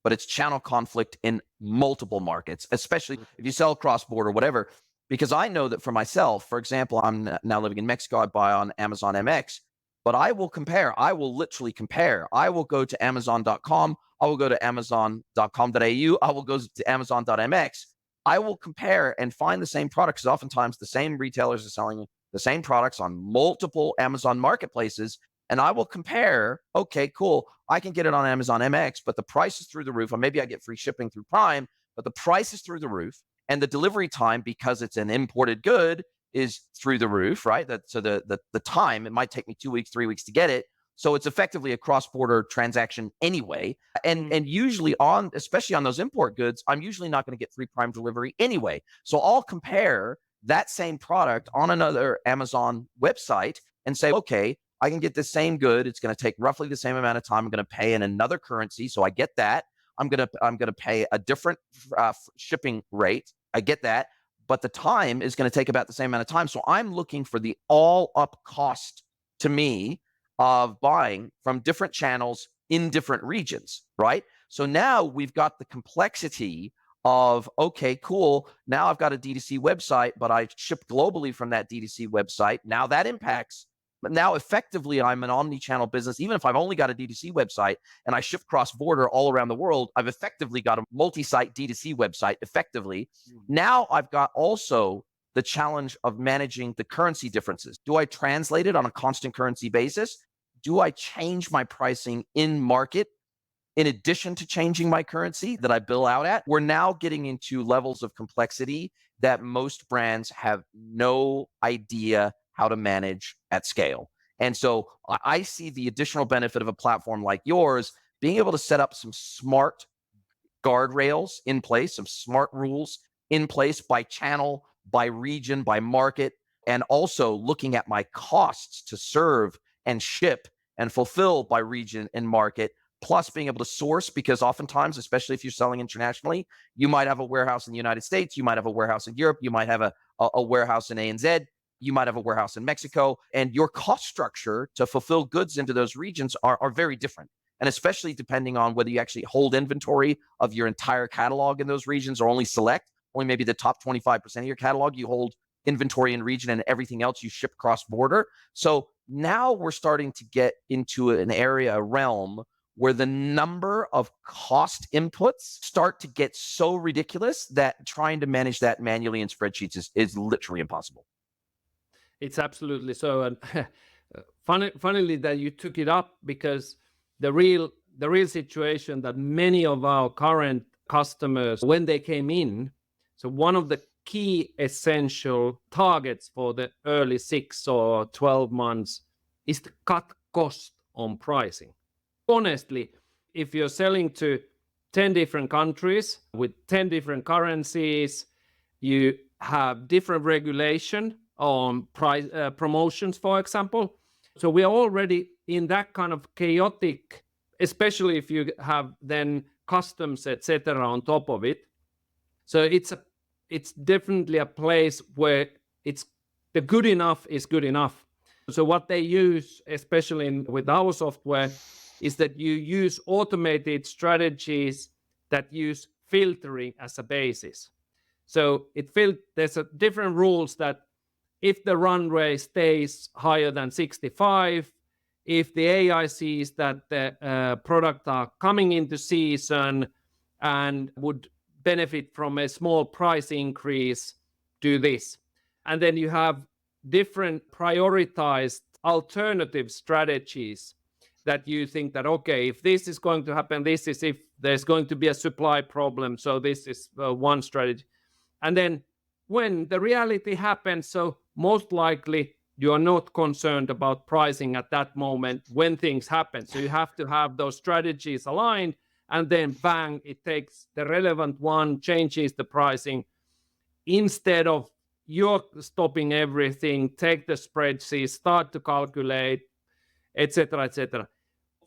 Speaker 1: but it's channel conflict in multiple markets, especially if you sell cross-border, whatever. Because I know that for myself, for example, I'm now living in Mexico, I buy on Amazon MX, but I will compare. I will literally compare. I will go to Amazon.com. I will go to Amazon.com.au. I will go to Amazon.mx. I will compare and find the same products. Because oftentimes the same retailers are selling the same products on multiple Amazon marketplaces. And I will compare, okay, cool, I can get it on Amazon MX, but the price is through the roof. Or maybe I get free shipping through Prime, but the price is through the roof. And the delivery time, because it's an imported good, is through the roof, right? So the time, it might take me 2 weeks, 3 weeks to get it. So it's effectively a cross-border transaction anyway. And usually especially on those import goods, I'm usually not going to get free Prime delivery anyway. So I'll compare that same product on another Amazon website and say, okay, I can get the same good. It's going to take roughly the same amount of time. I'm going to pay in another currency, so I get that. I'm going to pay a different shipping rate. I get that, but the time is going to take about the same amount of time. So I'm looking for the all-up cost to me of buying from different channels in different regions, right? So now we've got the complexity of, okay, cool, now I've got a D2C website, but I ship globally from that D2C website. Now that impacts, but now effectively I'm an omni-channel business. Even if I've only got a D2C website and I ship cross-border all around the world, I've effectively got a multi-site D2C website effectively. Now I've got also the challenge of managing the currency differences. Do I translate it on a constant currency basis? Do I change my pricing in market in addition to changing my currency that I bill out at? We're now getting into levels of complexity that most brands have no idea how to manage at scale. And so I see the additional benefit of a platform like yours being able to set up some smart guardrails in place, some smart rules in place by channel, by region, by market, and also looking at my costs to serve and ship and fulfill by region and market, plus being able to source, because oftentimes, especially if you're selling internationally, you might have a warehouse in the United States, you might have a warehouse in Europe, you might have a warehouse in ANZ, you might have a warehouse in Mexico, and your cost structure to fulfill goods into those regions are very different. And especially depending on whether you actually hold inventory of your entire catalog in those regions or only maybe the top 25% of your catalog you hold inventory in region, and everything else you ship cross-border. So now we're starting to get into an area, a realm, where the number of cost inputs start to get so ridiculous that trying to manage that manually in spreadsheets is literally impossible.
Speaker 2: It's absolutely so. And funnily that you took it up, because the real situation that many of our current customers, when they came in, so one of the key essential targets for the early 6 or 12 months is to cut cost on pricing. Honestly, if you're selling to 10 different countries with 10 different currencies, you have different regulation on price promotions, for example. So we are already in that kind of chaotic, especially if you have then customs, etc., on top of it. So it's definitely a place where it's the good enough is good enough. So what they use, especially with our software, is that you use automated strategies that use filtering as a basis. So there's different rules that if the run rate stays higher than 65, if the AI sees that the product are coming into season and would benefit from a small price increase, do this. And then you have different prioritized alternative strategies that you think that, okay, if this is going to happen, this is if there's going to be a supply problem. So this is one strategy. And then when the reality happens, so most likely you are not concerned about pricing at that moment when things happen. So you have to have those strategies aligned, and then bang, it takes the relevant one, changes the pricing, instead of you're stopping everything, take the spreadsheet, start to calculate, etc., etc.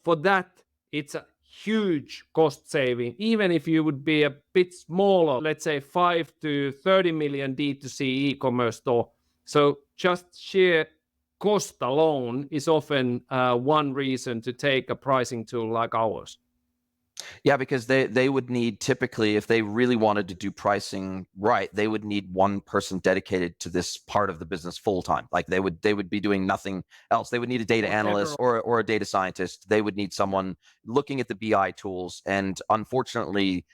Speaker 2: For that, it's a huge cost saving. Even if you would be a bit smaller, let's say 5 to 30 million D2C e-commerce store. So just sheer cost alone is often one reason to take a pricing tool like ours.
Speaker 1: Yeah, because they would need, typically, if they really wanted to do pricing right, they would need one person dedicated to this part of the business full time. Like they would be doing nothing else. They would need a data analyst or a data scientist. They would need someone looking at the BI tools. And unfortunately,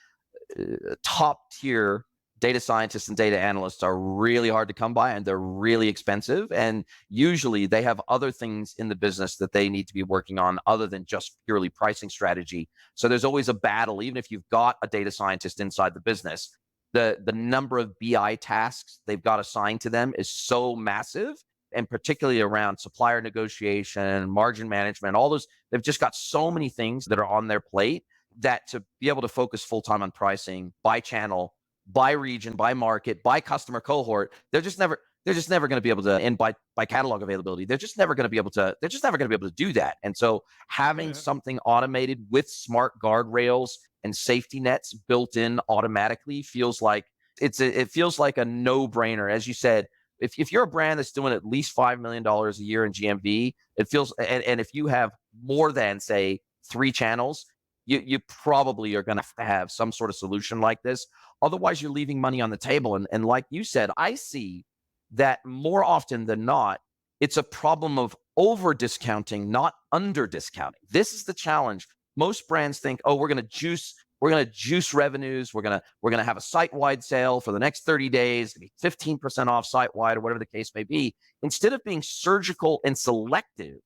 Speaker 1: top tier data scientists and data analysts are really hard to come by, and they're really expensive. And usually they have other things in the business that they need to be working on other than just purely pricing strategy. So there's always a battle, even if you've got a data scientist inside the business, the number of BI tasks they've got assigned to them is so massive. And particularly around supplier negotiation, margin management, all those, they've just got so many things that are on their plate that to be able to focus full-time on pricing by channel, by region, by market, by customer cohort, they're just never going to be able to, and by catalog availability, they're just never going to be able to do that. And so having something automated with smart guardrails and safety nets built in automatically feels like it feels like a no-brainer. As you said, if you're a brand that's doing at least $5 million a year in GMV, it feels, and if you have more than, say, 3 channels, you probably are going to have some sort of solution like this. Otherwise, you're leaving money on the table. And like you said, I see that more often than not, it's a problem of over discounting, not under discounting. This is the challenge. Most brands think, oh, we're going to juice revenues. We're going to have a site-wide sale for the next 30 days, 15% off site-wide, or whatever the case may be. Instead of being surgical and selective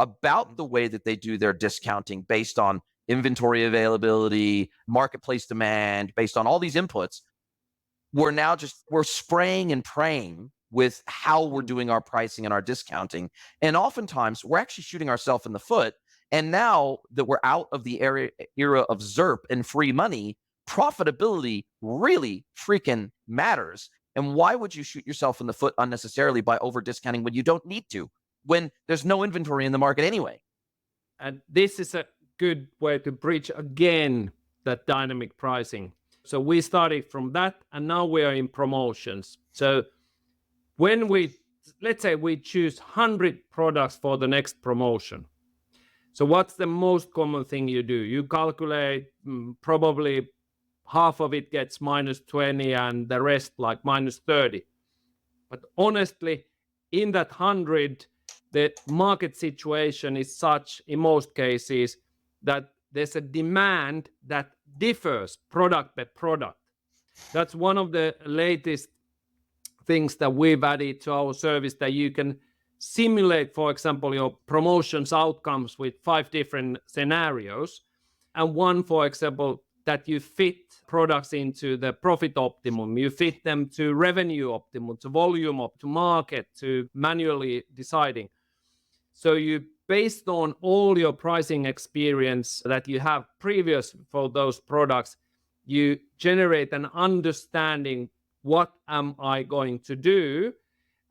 Speaker 1: about the way that they do their discounting based on inventory availability, marketplace demand, based on all these inputs, we're spraying and praying with how we're doing our pricing and our discounting. And oftentimes we're actually shooting ourselves in the foot. And now that we're out of the era of ZERP and free money, profitability really freaking matters. And why would you shoot yourself in the foot unnecessarily by over discounting when you don't need to, when there's no inventory in the market anyway?
Speaker 2: And this is a good way to bridge again that dynamic pricing. So we started from that, and now we are in promotions. So when let's say we choose 100 products for the next promotion. So what's the most common thing you do? You calculate probably half of it gets -20 and the rest like -30. But honestly, in that 100, the market situation is such in most cases that there's a demand that differs product by product. That's one of the latest things that we've added to our service, that you can simulate, for example, your promotions outcomes with 5 different scenarios. And one, for example, that you fit products into the profit optimum, you fit them to revenue optimum, to volume up, to market, to manually deciding. So you, based on all your pricing experience that you have previous for those products, you generate an understanding, what am I going to do?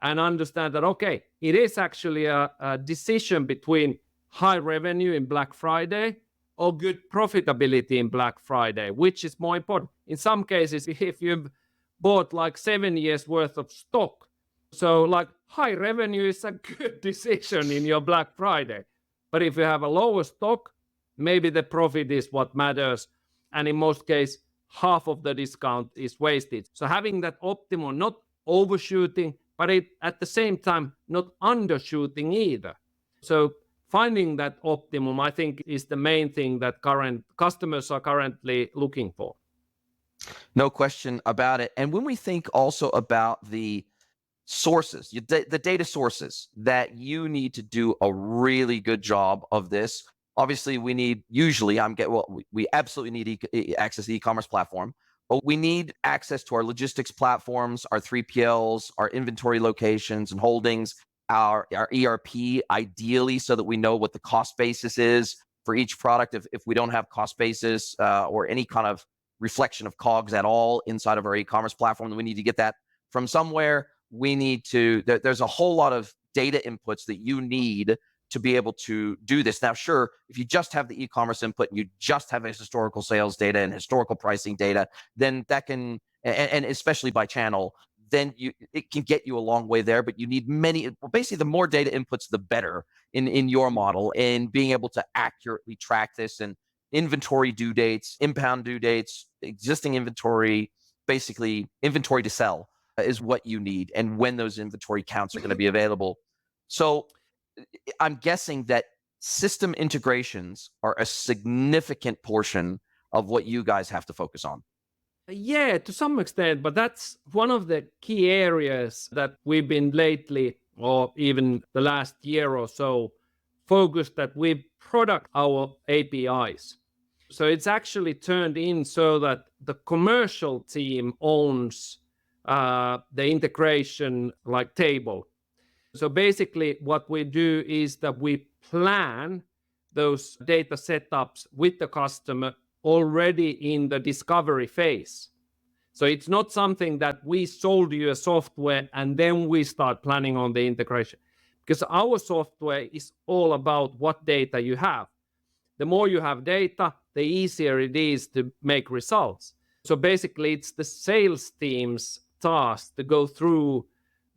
Speaker 2: And understand that, okay, it is actually a decision between high revenue in Black Friday or good profitability in Black Friday, which is more important. In some cases, if you've bought like 7 years worth of stock, so like high revenue is a good decision in your Black Friday. But if you have a lower stock, Maybe the profit is what matters. And in most cases, half of the discount is wasted. So having that optimal, not overshooting, but at the same time, not undershooting either. So finding that optimum, I think, is the main thing that current customers are currently looking for.
Speaker 1: No question about it. And when we think also about the sources, the data sources that you need to do a really good job of this. Obviously, we need we absolutely need access to the e-commerce platform, but we need access to our logistics platforms, our 3PLs, our inventory locations and holdings, our ERP, ideally, so that we know what the cost basis is for each product. If we don't have cost basis or any kind of reflection of COGS at all inside of our e-commerce platform, then we need to get that from somewhere. There's a whole lot of data inputs that you need to be able to do this. Now, sure, if you just have the e-commerce input and you just have historical sales data and historical pricing data, then that can, and especially by channel, then it can get you a long way there. But you need basically the more data inputs, the better in your model, and being able to accurately track this and inventory due dates, impound due dates, existing inventory, basically inventory to sell is what you need, and when those inventory counts are going to be available. So I'm guessing that system integrations are a significant portion of what you guys have to focus on.
Speaker 2: Yeah, to some extent, but that's one of the key areas that we've been lately, or even the last year or so, focused that we product our APIs. So it's actually turned in so that the commercial team owns the integration like table. So basically what we do is that we plan those data setups with the customer already in the discovery phase. So it's not something that we sold you a software and then we start planning on the integration, because our software is all about what data you have. The more you have data, the easier it is to make results. So basically it's the sales team's task to go through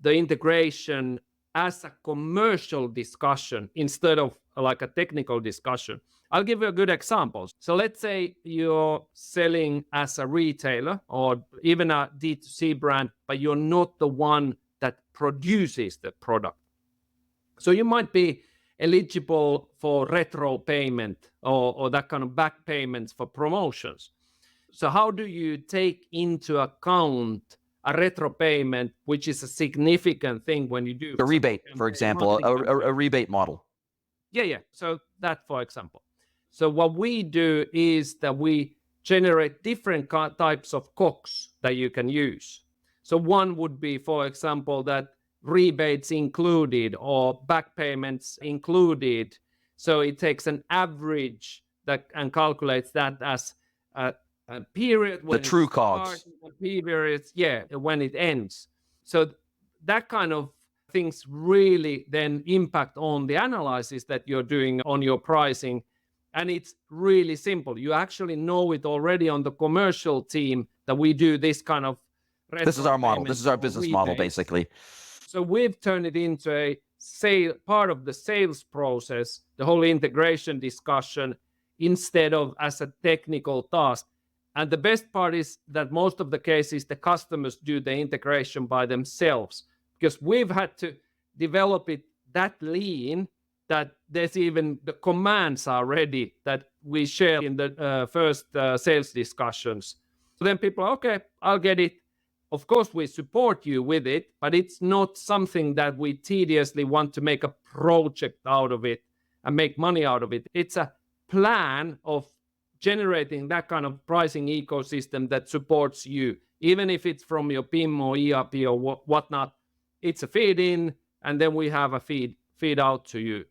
Speaker 2: the integration as a commercial discussion instead of like a technical discussion. I'll give you a good example. So let's say you're selling as a retailer or even a D2C brand, but you're not the one that produces the product. So you might be eligible for retro payment or that kind of back payments for promotions. So how do you take into account a retro payment, which is a significant thing when you do
Speaker 1: a rebate, for example, a rebate model?
Speaker 2: Yeah. So that, for example. So what we do is that we generate different types of COGS that you can use. So one would be, for example, that rebates included or back payments included. So it takes an average and calculates that as a period when
Speaker 1: the true COGS,
Speaker 2: periods, when it ends. So that kind of things really then impact on the analysis that you're doing on your pricing. And it's really simple. You actually know it already on the commercial team that we do this kind of.
Speaker 1: This is our model. This is our business model, basically.
Speaker 2: So we've turned it into a part of the sales process, the whole integration discussion, instead of as a technical task. And the best part is that most of the cases, the customers do the integration by themselves, because we've had to develop it that lean that there's even the commands are ready that we share in the first sales discussions. So then people are, okay, I'll get it. Of course, we support you with it, but it's not something that we tediously want to make a project out of it and make money out of it. It's a plan of generating that kind of pricing ecosystem that supports you, even if it's from your PIM or ERP or whatnot. It's a feed in, and then we have a feed out to you.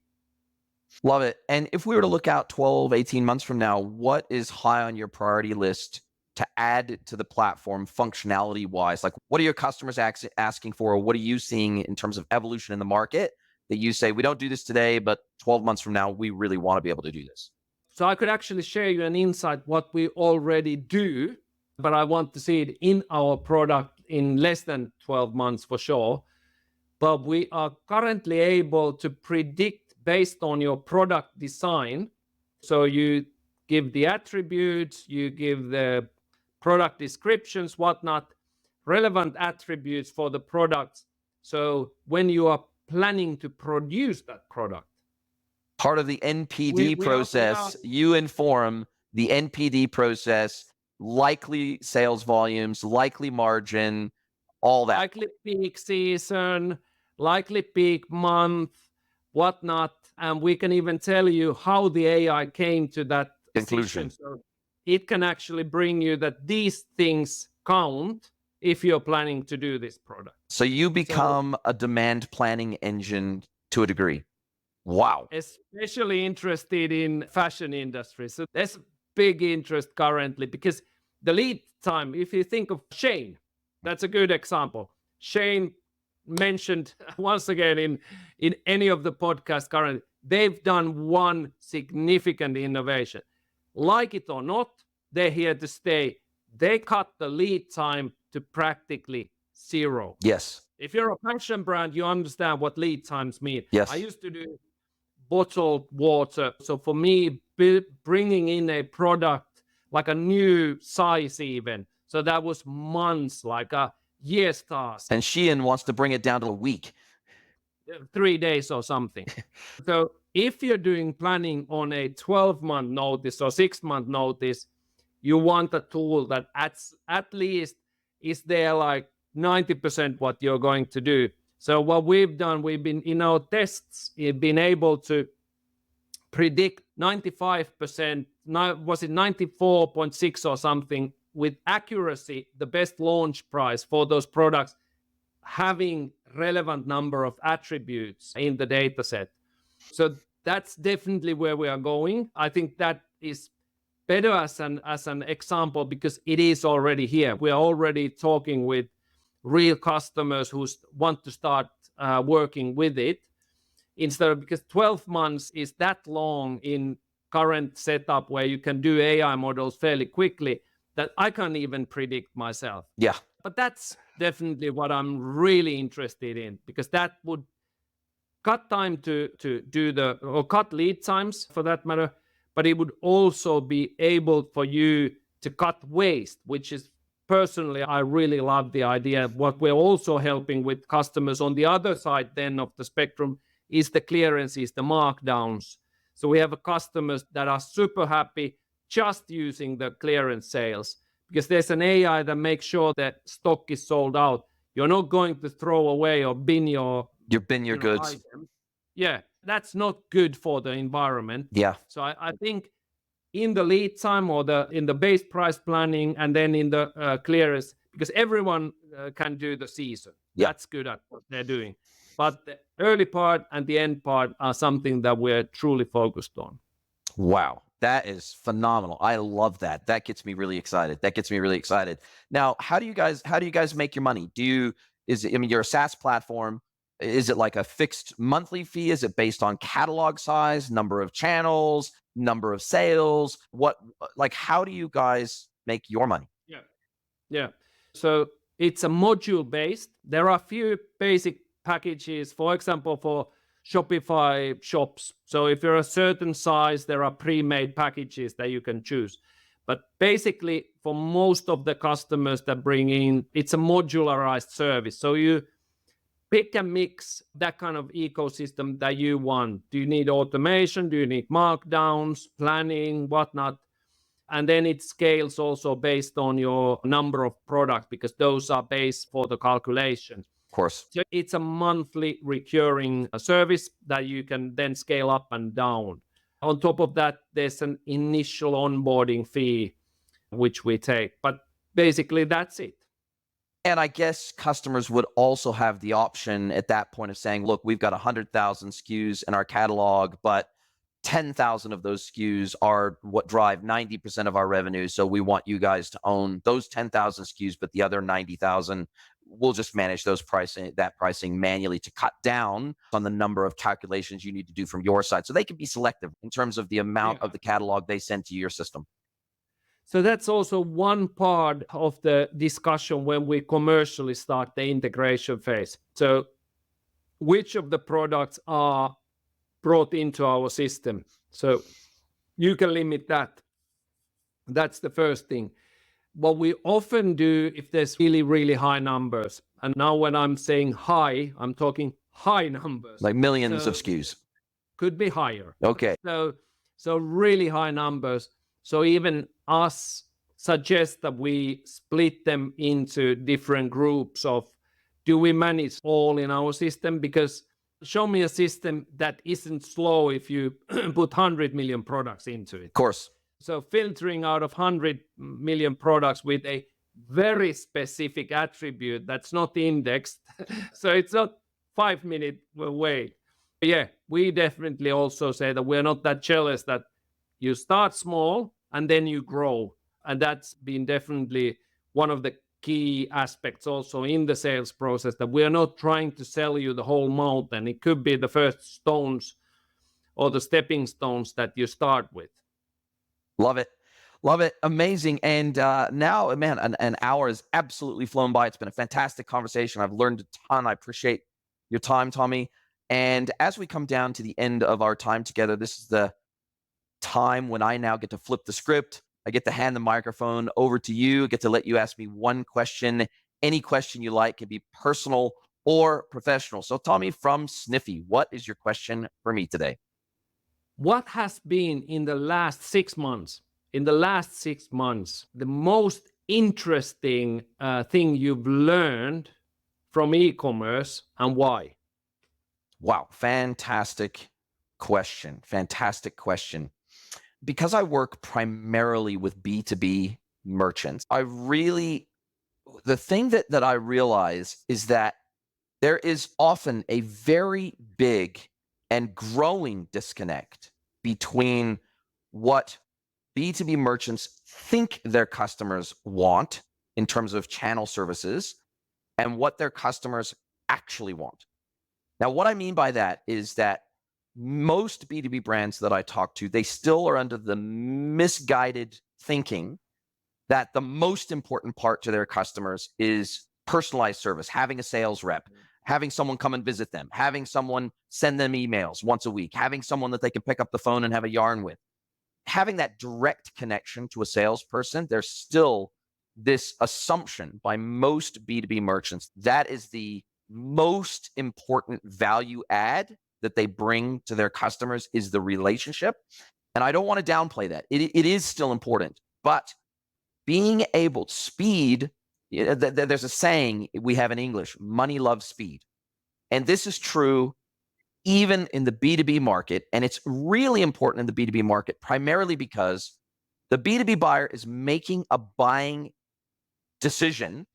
Speaker 1: Love it. And if we were to look out 12, 18 months from now, what is high on your priority list to add to the platform functionality wise? Like, what are your customers asking for? Or what are you seeing in terms of evolution in the market that you say, we don't do this today, but 12 months from now, we really want to be able to do this?
Speaker 2: So I could actually share you an insight what we already do, but I want to see it in our product in less than 12 months for sure. But we are currently able to predict based on your product design So you give the attributes, you give the product descriptions, whatnot, relevant attributes for the products. So when you are planning to produce that product,
Speaker 1: Part of the NPD process, you inform the NPD process, likely sales volumes, likely margin, all that.
Speaker 2: likely peak season, likely peak month, whatnot. And we can even tell you how the AI came to that
Speaker 1: Conclusion.
Speaker 2: decision. So it can actually bring you that these things count if you're planning to do this product.
Speaker 1: So you become a demand planning engine to a degree. Wow.
Speaker 2: Especially interested in fashion industry. So there's big interest currently because the lead time, if you think of Shane, that's a good example. Shane mentioned once again in any of the podcasts currently, they've done one significant innovation. Like it or not, they're here to stay. They cut the lead time to practically zero.
Speaker 1: Yes.
Speaker 2: If you're a fashion brand, you understand what lead times mean.
Speaker 1: Yes.
Speaker 2: I used to do bottled water. So for me, bringing in a product like a new size even, so that was months, like a year's task.
Speaker 1: And Shein wants to bring it down to a week.
Speaker 2: 3 days or something. So if you're doing planning on a 12-month notice or 6-month notice, you want a tool that at least is there like 90% what you're going to do. So what we've done, we've been in our tests, we've been able to predict 95%, was it 94.6 or something, with accuracy, the best launch price for those products, having relevant number of attributes in the data set. So that's definitely where we are going. I think that is better as an example because it is already here. We are already talking with real customers who want to start working with it. Instead of, because 12 months is that long in current setup where you can do AI models fairly quickly that I can't even predict myself.
Speaker 1: Yeah.
Speaker 2: But that's definitely what I'm really interested in, because that would cut time to do or cut lead times for that matter, but it would also be able for you to cut waste, which is personally, I really love the idea. What we're also helping with customers on the other side then of the spectrum is the clearances, the markdowns. So we have customers that are super happy just using the clearance sales because there's an AI that makes sure that stock is sold out. You're not going to throw away or bin your
Speaker 1: goods.
Speaker 2: Items. Yeah, that's not good for the environment.
Speaker 1: Yeah.
Speaker 2: So I think in the lead time or in the base price planning and then in the clearance, because everyone can do the season.
Speaker 1: Yeah.
Speaker 2: That's good at what they're doing. But the early part and the end part are something that we're truly focused on.
Speaker 1: Wow. That is phenomenal. I love that. That gets me really excited. Now, how do you guys make your money? You're a SaaS platform. Is it like a fixed monthly fee? Is it based on catalog size, number of channels, number of sales? How do you guys make your money?
Speaker 2: Yeah. So it's a module based. There are a few basic packages, for example, for Shopify shops. So if you're a certain size, there are pre-made packages that you can choose. But basically, for most of the customers that bring in, it's a modularized service. So you pick and mix that kind of ecosystem that you want. Do you need automation? Do you need markdowns, planning, whatnot? And then it scales also based on your number of products because those are based for the calculation.
Speaker 1: Of course.
Speaker 2: So it's a monthly recurring service that you can then scale up and down. On top of that, there's an initial onboarding fee, which we take. But basically, that's it.
Speaker 1: And I guess customers would also have the option at that point of saying, look, we've got 100,000 SKUs in our catalog, but 10,000 of those SKUs are what drive 90% of our revenue. So we want you guys to own those 10,000 SKUs, but the other 90,000, we'll just manage that pricing manually to cut down on the number of calculations you need to do from your side. So they can be selective in terms of the amount of the catalog they send to your system.
Speaker 2: So that's also one part of the discussion when we commercially start the integration phase. So which of the products are brought into our system? So You can limit that. That's the first thing. What we often do if there's really, really high numbers, and now when I'm saying high, I'm talking high numbers.
Speaker 1: Like millions
Speaker 2: So
Speaker 1: of SKUs.
Speaker 2: could be higher.
Speaker 1: Okay.
Speaker 2: So really high numbers. So even us suggest that we split them into different groups of, do we manage all in our system? Because show me a system that isn't slow if you put 100 million products into it.
Speaker 1: Of course.
Speaker 2: So filtering out of 100 million products with a very specific attribute that's not indexed. So it's not 5-minute wait. Yeah, we definitely also say that we're not that jealous that you start small and then you grow. And that's been definitely one of the key aspects also in the sales process, that we're not trying to sell you the whole mountain. It could be the first stones or the stepping stones that you start with.
Speaker 1: Love it. Love it. Amazing. And now, man, an hour has absolutely flown by. It's been a fantastic conversation. I've learned a ton. I appreciate your time, Tomi. And as we come down to the end of our time together, this is the time when I now get to flip the script. I get to hand the microphone over to you. I get to let you ask me one question. Any question you like, can be personal or professional. So Tomi from Sniffie, what is your question for me today?
Speaker 2: What has been in the last 6 months, the most interesting thing you've learned from e-commerce, and why?
Speaker 1: Wow, fantastic question. Fantastic question. Because I work primarily with B2B merchants, the thing that I realize is that there is often a very big and growing disconnect between what B2B merchants think their customers want in terms of channel services and what their customers actually want. Now, what I mean by that is that most B2B brands that I talk to, they still are under the misguided thinking that the most important part to their customers is personalized service, having a sales rep, having someone come and visit them, having someone send them emails once a week, having someone that they can pick up the phone and have a yarn with. Having that direct connection to a salesperson, there's still this assumption by most B2B merchants that is the most important value add that they bring to their customers is the relationship. And I don't want to downplay that. It is still important, but being able to speed, there's a saying we have in English, money loves speed. And this is true even in the B2B market. And it's really important in the B2B market, primarily because the B2B buyer is making a buying decision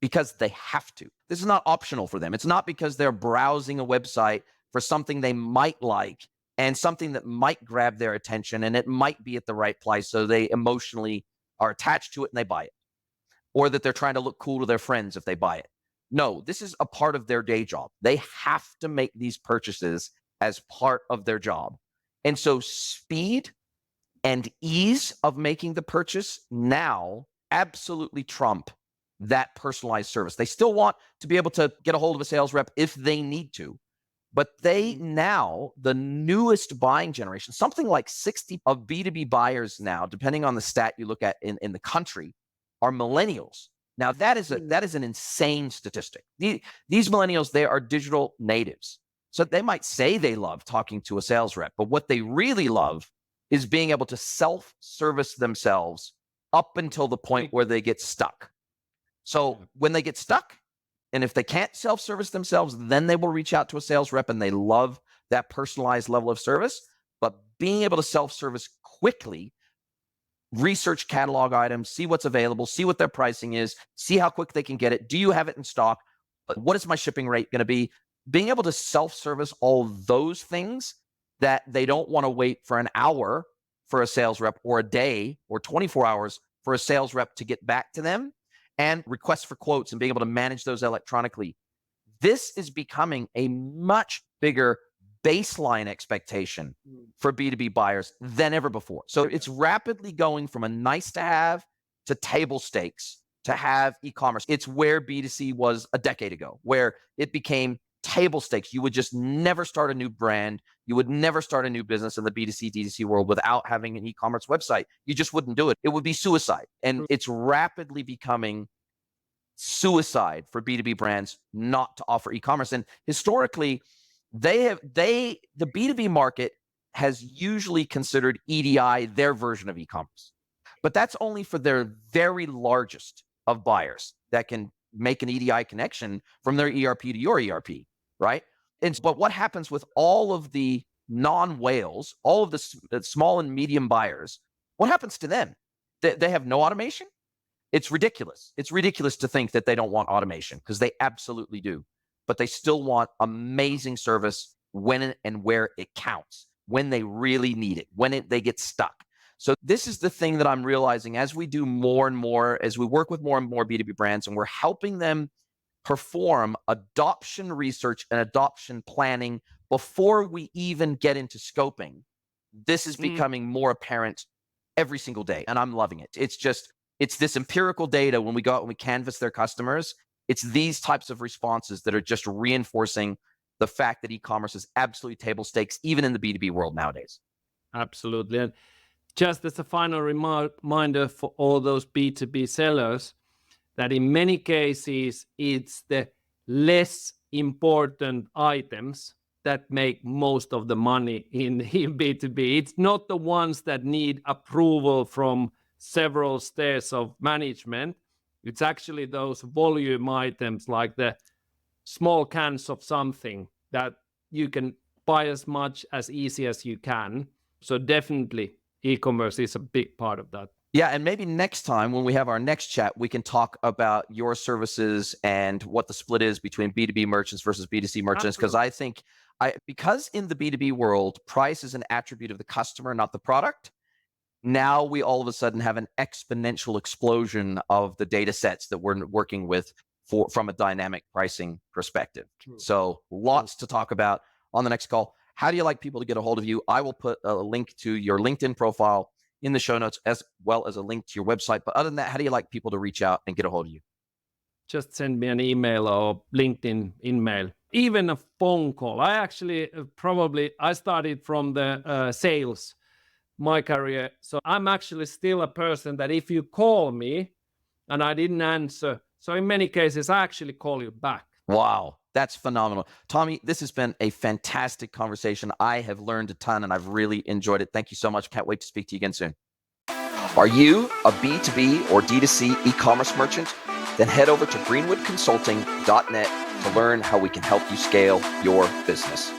Speaker 1: because they have to. This is not optional for them. It's not because they're browsing a website for something they might like and something that might grab their attention and it might be at the right price, so they emotionally are attached to it and they buy it, or that they're trying to look cool to their friends if they buy it. No, this is a part of their day job. They have to make these purchases as part of their job. And so speed and ease of making the purchase now absolutely trump that personalized service. They still want to be able to get a hold of a sales rep if they need to, but they now, the newest buying generation, something like 60 of B2B buyers now, depending on the stat you look at in the country, are millennials. Now that is an insane statistic. These millennials, they are digital natives. So they might say they love talking to a sales rep, but what they really love is being able to self-service themselves up until the point where they get stuck. So when they get stuck, and if they can't self-service themselves, then they will reach out to a sales rep, and they love that personalized level of service. But being able to self-service quickly, research catalog items, see what's available, see what their pricing is, see how quick they can get it. Do you have it in stock? What is my shipping rate going to be? Being able to self-service all those things that they don't want to wait for an hour for a sales rep, or a day, or 24 hours for a sales rep to get back to them, and requests for quotes and being able to manage those electronically. This is becoming a much bigger baseline expectation for B2B buyers than ever before. So it's rapidly going from a nice to have to table stakes to have e-commerce. It's where B2C was a decade ago, where it became table stakes. You would just never start a new brand. You would never start a new business in the B2C, D2C world without having an e-commerce website. You just wouldn't do it. It would be suicide. And it's rapidly becoming suicide for B2B brands not to offer e-commerce. And historically, the B2B market has usually considered EDI their version of e-commerce. But that's only for their very largest of buyers that can make an EDI connection from their ERP to your ERP, right? But what happens with all of the non-whales, all of the small and medium buyers, what happens to them? They have no automation? It's ridiculous. It's ridiculous to think that they don't want automation, because they absolutely do. But they still want amazing service when and where it counts, when they really need it, when they get stuck. So this is the thing that I'm realizing as we do more and more, as we work with more and more B2B brands, and we're helping them perform adoption research and adoption planning before we even get into scoping. This is becoming more apparent every single day, and I'm loving it. It's this empirical data when we go out and we canvas their customers. It's these types of responses that are just reinforcing the fact that e-commerce is absolutely table stakes, even in the B2B world nowadays.
Speaker 2: Absolutely. And just as a final reminder for all those B2B sellers, that in many cases, it's the less important items that make most of the money in B2B. It's not the ones that need approval from several stairs of management. It's actually those volume items, like the small cans of something that you can buy as much as easy as you can. So definitely e-commerce is a big part of that.
Speaker 1: Yeah, and maybe next time when we have our next chat, we can talk about your services and what the split is between B2B merchants versus B2C merchants, because I think because in the B2B world, price is an attribute of the customer, not the product. Now we all of a sudden have an exponential explosion of the data sets that we're working with from a dynamic pricing perspective. True. So lots to talk about on the next call. How do you like people to get a hold of you? I will put a link to your LinkedIn profile in the show notes, as well as a link to your website. But other than that, how do you like people to reach out and get a hold of you?
Speaker 2: Just send me an email or LinkedIn email, even a phone call. I actually I started from the sales, my career. So I'm actually still a person that if you call me and I didn't answer, so in many cases, I actually call you back.
Speaker 1: Wow, that's phenomenal. Tomi, this has been a fantastic conversation. I have learned a ton and I've really enjoyed it. Thank you so much. Can't wait to speak to you again soon. Are you a B2B or D2C e-commerce merchant? Then head over to greenwoodconsulting.net to learn how we can help you scale your business.